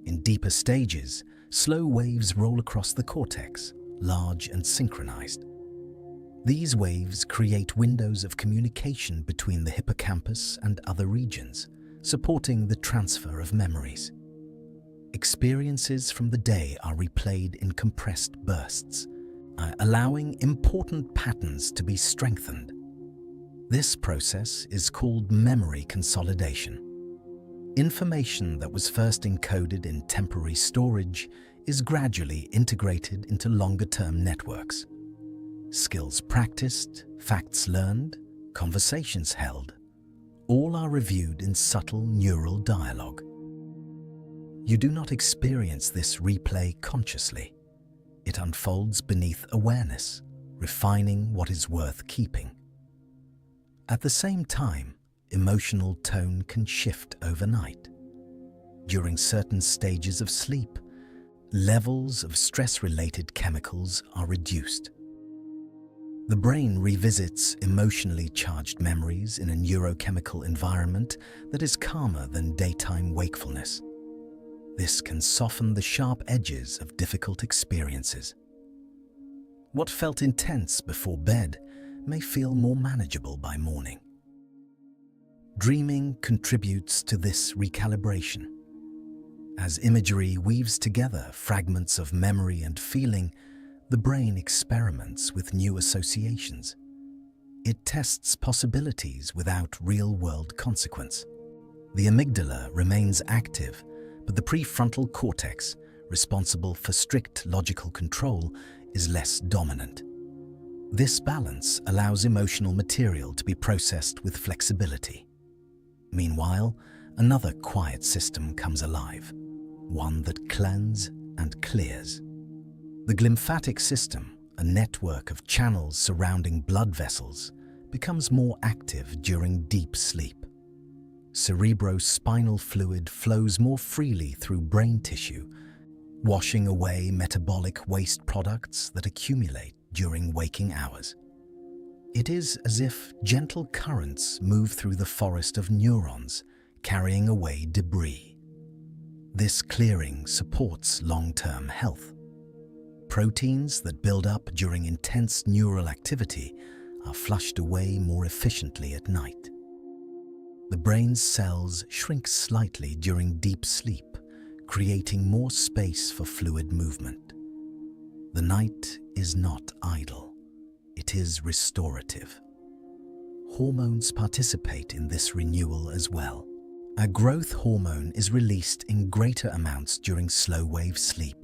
In deeper stages, slow waves roll across the cortex, large and synchronized. These waves create windows of communication between the hippocampus and other regions, supporting the transfer of memories. Experiences from the day are replayed in compressed bursts, allowing important patterns to be strengthened. This process is called memory consolidation. Information that was first encoded in temporary storage is gradually integrated into longer-term networks. Skills practiced, facts learned, conversations held, all are reviewed in subtle neural dialogue. You do not experience this replay consciously. It unfolds beneath awareness, refining what is worth keeping. At the same time, emotional tone can shift overnight. During certain stages of sleep, levels of stress-related chemicals are reduced. The brain revisits emotionally charged memories in a neurochemical environment that is calmer than daytime wakefulness. This can soften the sharp edges of difficult experiences. What felt intense before bed may feel more manageable by morning. Dreaming contributes to this recalibration. As imagery weaves together fragments of memory and feeling, the brain experiments with new associations. It tests possibilities without real-world consequence. The amygdala remains active, but the prefrontal cortex, responsible for strict logical control, is less dominant. This balance allows emotional material to be processed with flexibility. Meanwhile, another quiet system comes alive, one that cleanses and clears. The glymphatic system, a network of channels surrounding blood vessels, becomes more active during deep sleep. Cerebrospinal fluid flows more freely through brain tissue, washing away metabolic waste products that accumulate during waking hours. It is as if gentle currents move through the forest of neurons, carrying away debris. This clearing supports long-term health. Proteins that build up during intense neural activity are flushed away more efficiently at night. The brain's cells shrink slightly during deep sleep, creating more space for fluid movement. The night is not idle. It is restorative. Hormones participate in this renewal as well. A growth hormone is released in greater amounts during slow-wave sleep,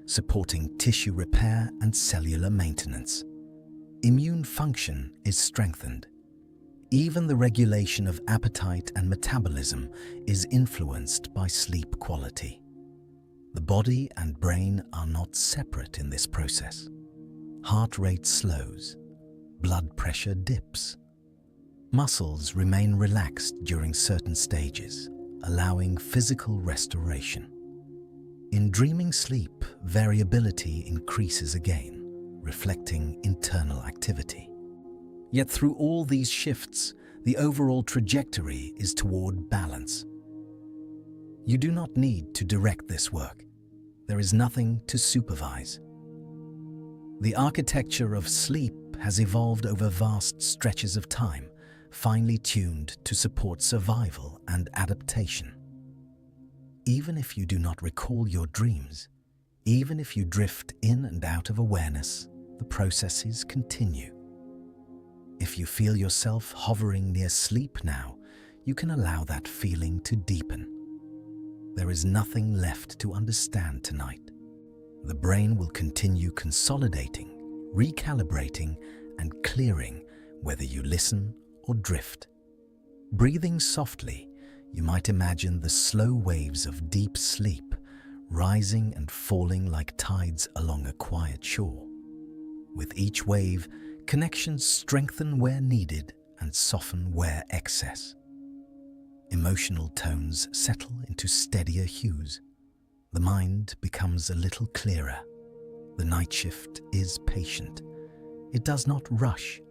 supporting tissue repair and cellular maintenance. Immune function is strengthened. Even the regulation of appetite and metabolism is influenced by sleep quality. The body and brain are not separate in this process. Heart rate slows, blood pressure dips. Muscles remain relaxed during certain stages, allowing physical restoration. In dreaming sleep, variability increases again, reflecting internal activity. Yet through all these shifts, the overall trajectory is toward balance. You do not need to direct this work. There is nothing to supervise. The architecture of sleep has evolved over vast stretches of time, finely tuned to support survival and adaptation. Even if you do not recall your dreams, even if you drift in and out of awareness, the processes continue. If you feel yourself hovering near sleep now, you can allow that feeling to deepen. There is nothing left to understand tonight. The brain will continue consolidating, recalibrating, and clearing whether you listen or drift. Breathing softly, you might imagine the slow waves of deep sleep rising and falling like tides along a quiet shore. With each wave, connections strengthen where needed and soften where excess. Emotional tones settle into steadier hues. The mind becomes a little clearer. The night shift is patient. It does not rush.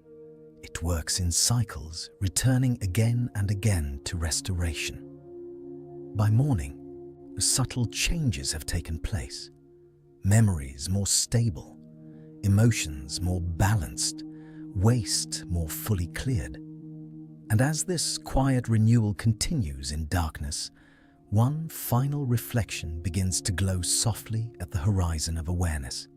It works in cycles, returning again and again to restoration. By morning, subtle changes have taken place. Memories more stable, emotions more balanced, waste more fully cleared. And as this quiet renewal continues in darkness, one final reflection begins to glow softly at the horizon of awareness.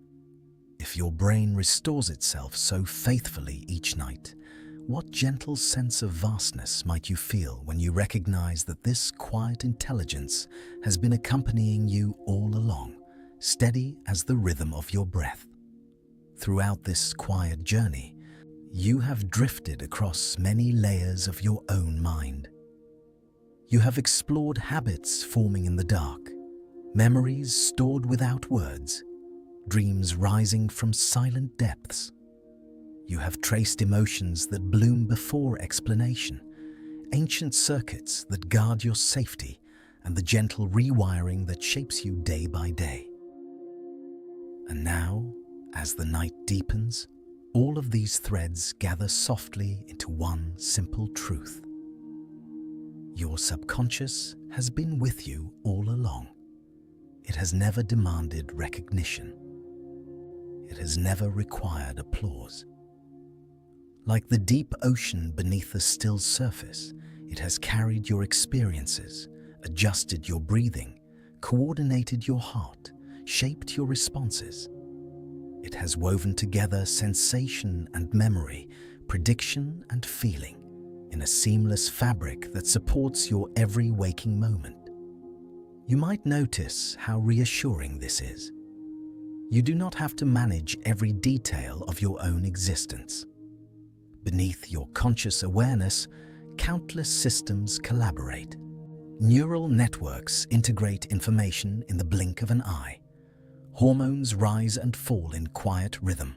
If your brain restores itself so faithfully each night, what gentle sense of vastness might you feel when you recognize that this quiet intelligence has been accompanying you all along, steady as the rhythm of your breath? Throughout this quiet journey, you have drifted across many layers of your own mind. You have explored habits forming in the dark, memories stored without words, dreams rising from silent depths. You have traced emotions that bloom before explanation, ancient circuits that guard your safety, and the gentle rewiring that shapes you day by day. And now, as the night deepens, all of these threads gather softly into one simple truth. Your subconscious has been with you all along. It has never demanded recognition. It has never required applause. Like the deep ocean beneath the still surface, it has carried your experiences, adjusted your breathing, coordinated your heart, shaped your responses. It has woven together sensation and memory, prediction and feeling, in a seamless fabric that supports your every waking moment. You might notice how reassuring this is. You do not have to manage every detail of your own existence. Beneath your conscious awareness, countless systems collaborate. Neural networks integrate information in the blink of an eye. Hormones rise and fall in quiet rhythm.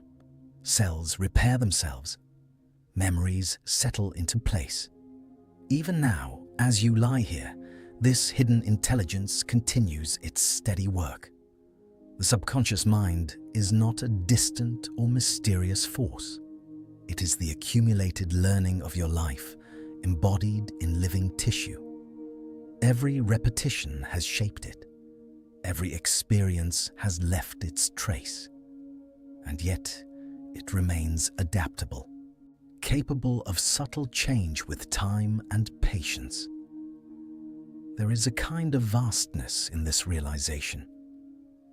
Cells repair themselves. Memories settle into place. Even now, as you lie here, this hidden intelligence continues its steady work. The subconscious mind is not a distant or mysterious force. It is the accumulated learning of your life, embodied in living tissue. Every repetition has shaped it. Every experience has left its trace. And yet, it remains adaptable, capable of subtle change with time and patience. There is a kind of vastness in this realization.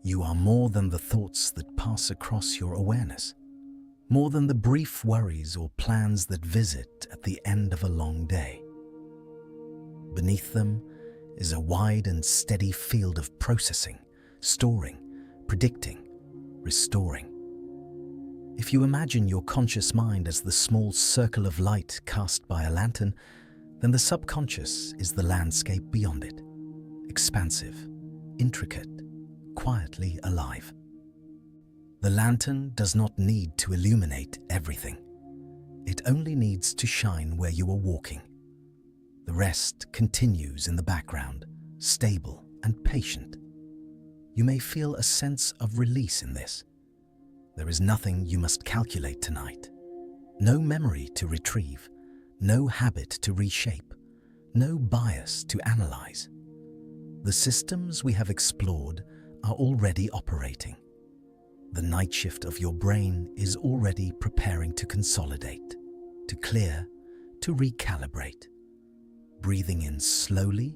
You are more than the thoughts that pass across your awareness, more than the brief worries or plans that visit at the end of a long day. Beneath them is a wide and steady field of processing, storing, predicting, restoring. If you imagine your conscious mind as the small circle of light cast by a lantern, then the subconscious is the landscape beyond it, expansive, intricate, quietly alive. The lantern does not need to illuminate everything. It only needs to shine where you are walking. The rest continues in the background, stable and patient. You may feel a sense of release in this. There is nothing you must calculate tonight. No memory to retrieve, no habit to reshape, no bias to analyze. The systems we have explored are already operating. The night shift of your brain is already preparing to consolidate, to clear, to recalibrate. Breathing in slowly,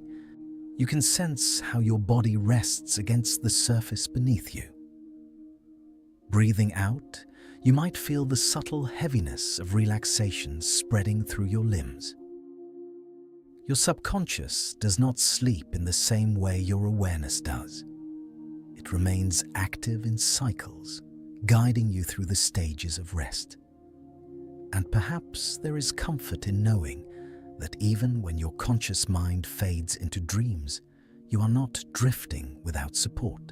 you can sense how your body rests against the surface beneath you. Breathing out, you might feel the subtle heaviness of relaxation spreading through your limbs. Your subconscious does not sleep in the same way your awareness does. It remains active in cycles, guiding you through the stages of rest. And perhaps there is comfort in knowing that even when your conscious mind fades into dreams, you are not drifting without support.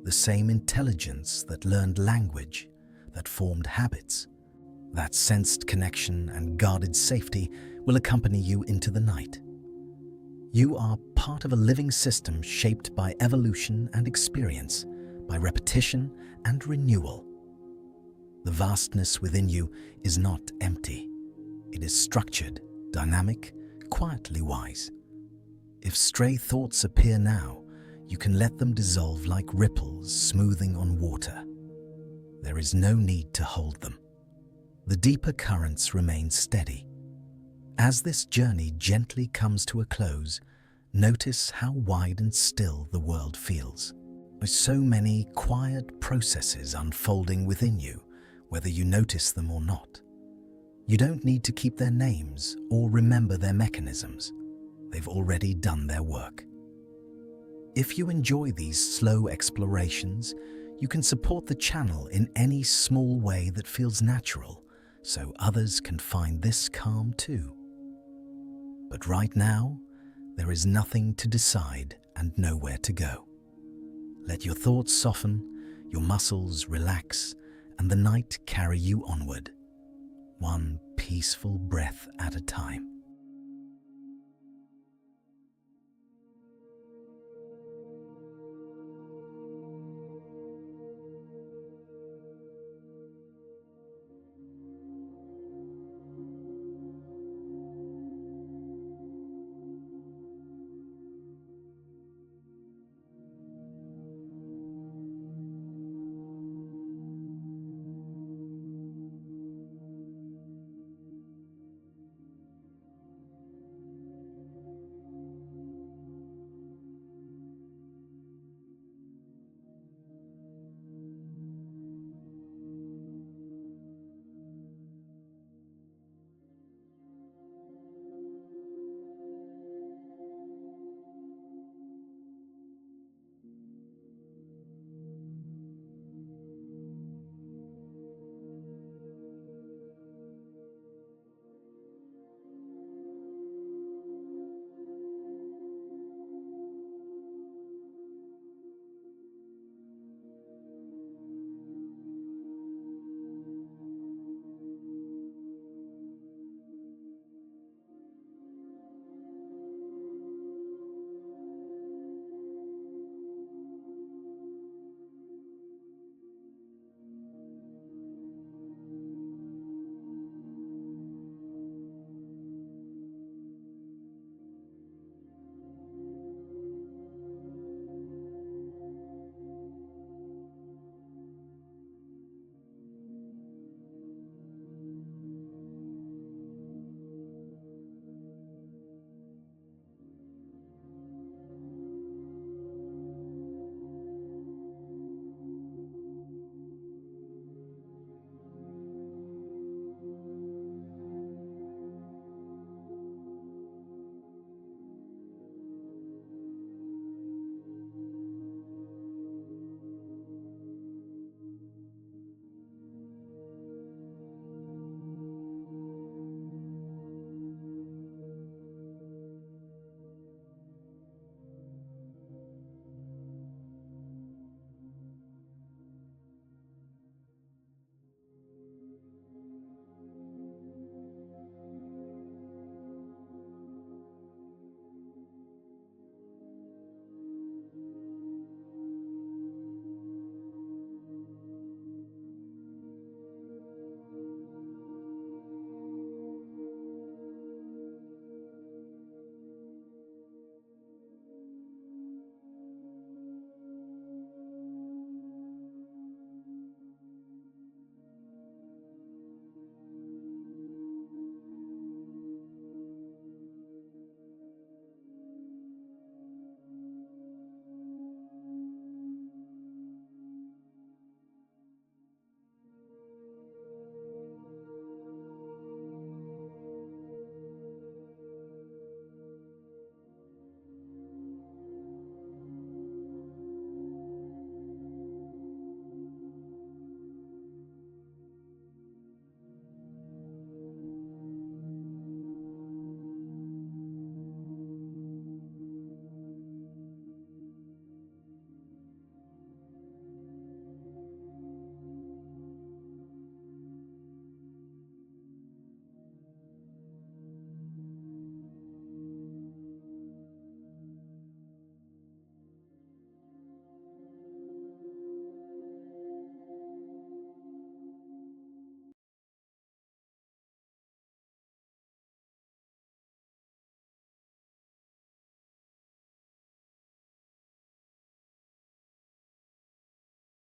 The same intelligence that learned language, that formed habits, that sensed connection and guarded safety will accompany you into the night. You are part of a living system shaped by evolution and experience, by repetition and renewal. The vastness within you is not empty. It is structured, dynamic, quietly wise. If stray thoughts appear now, you can let them dissolve like ripples smoothing on water. There is no need to hold them. The deeper currents remain steady. As this journey gently comes to a close, notice how wide and still the world feels. With so many quiet processes unfolding within you, whether you notice them or not. You don't need to keep their names or remember their mechanisms. They've already done their work. If you enjoy these slow explorations, you can support the channel in any small way that feels natural, so others can find this calm too. But right now, there is nothing to decide and nowhere to go. Let your thoughts soften, your muscles relax, and the night carry you onward, one peaceful breath at a time.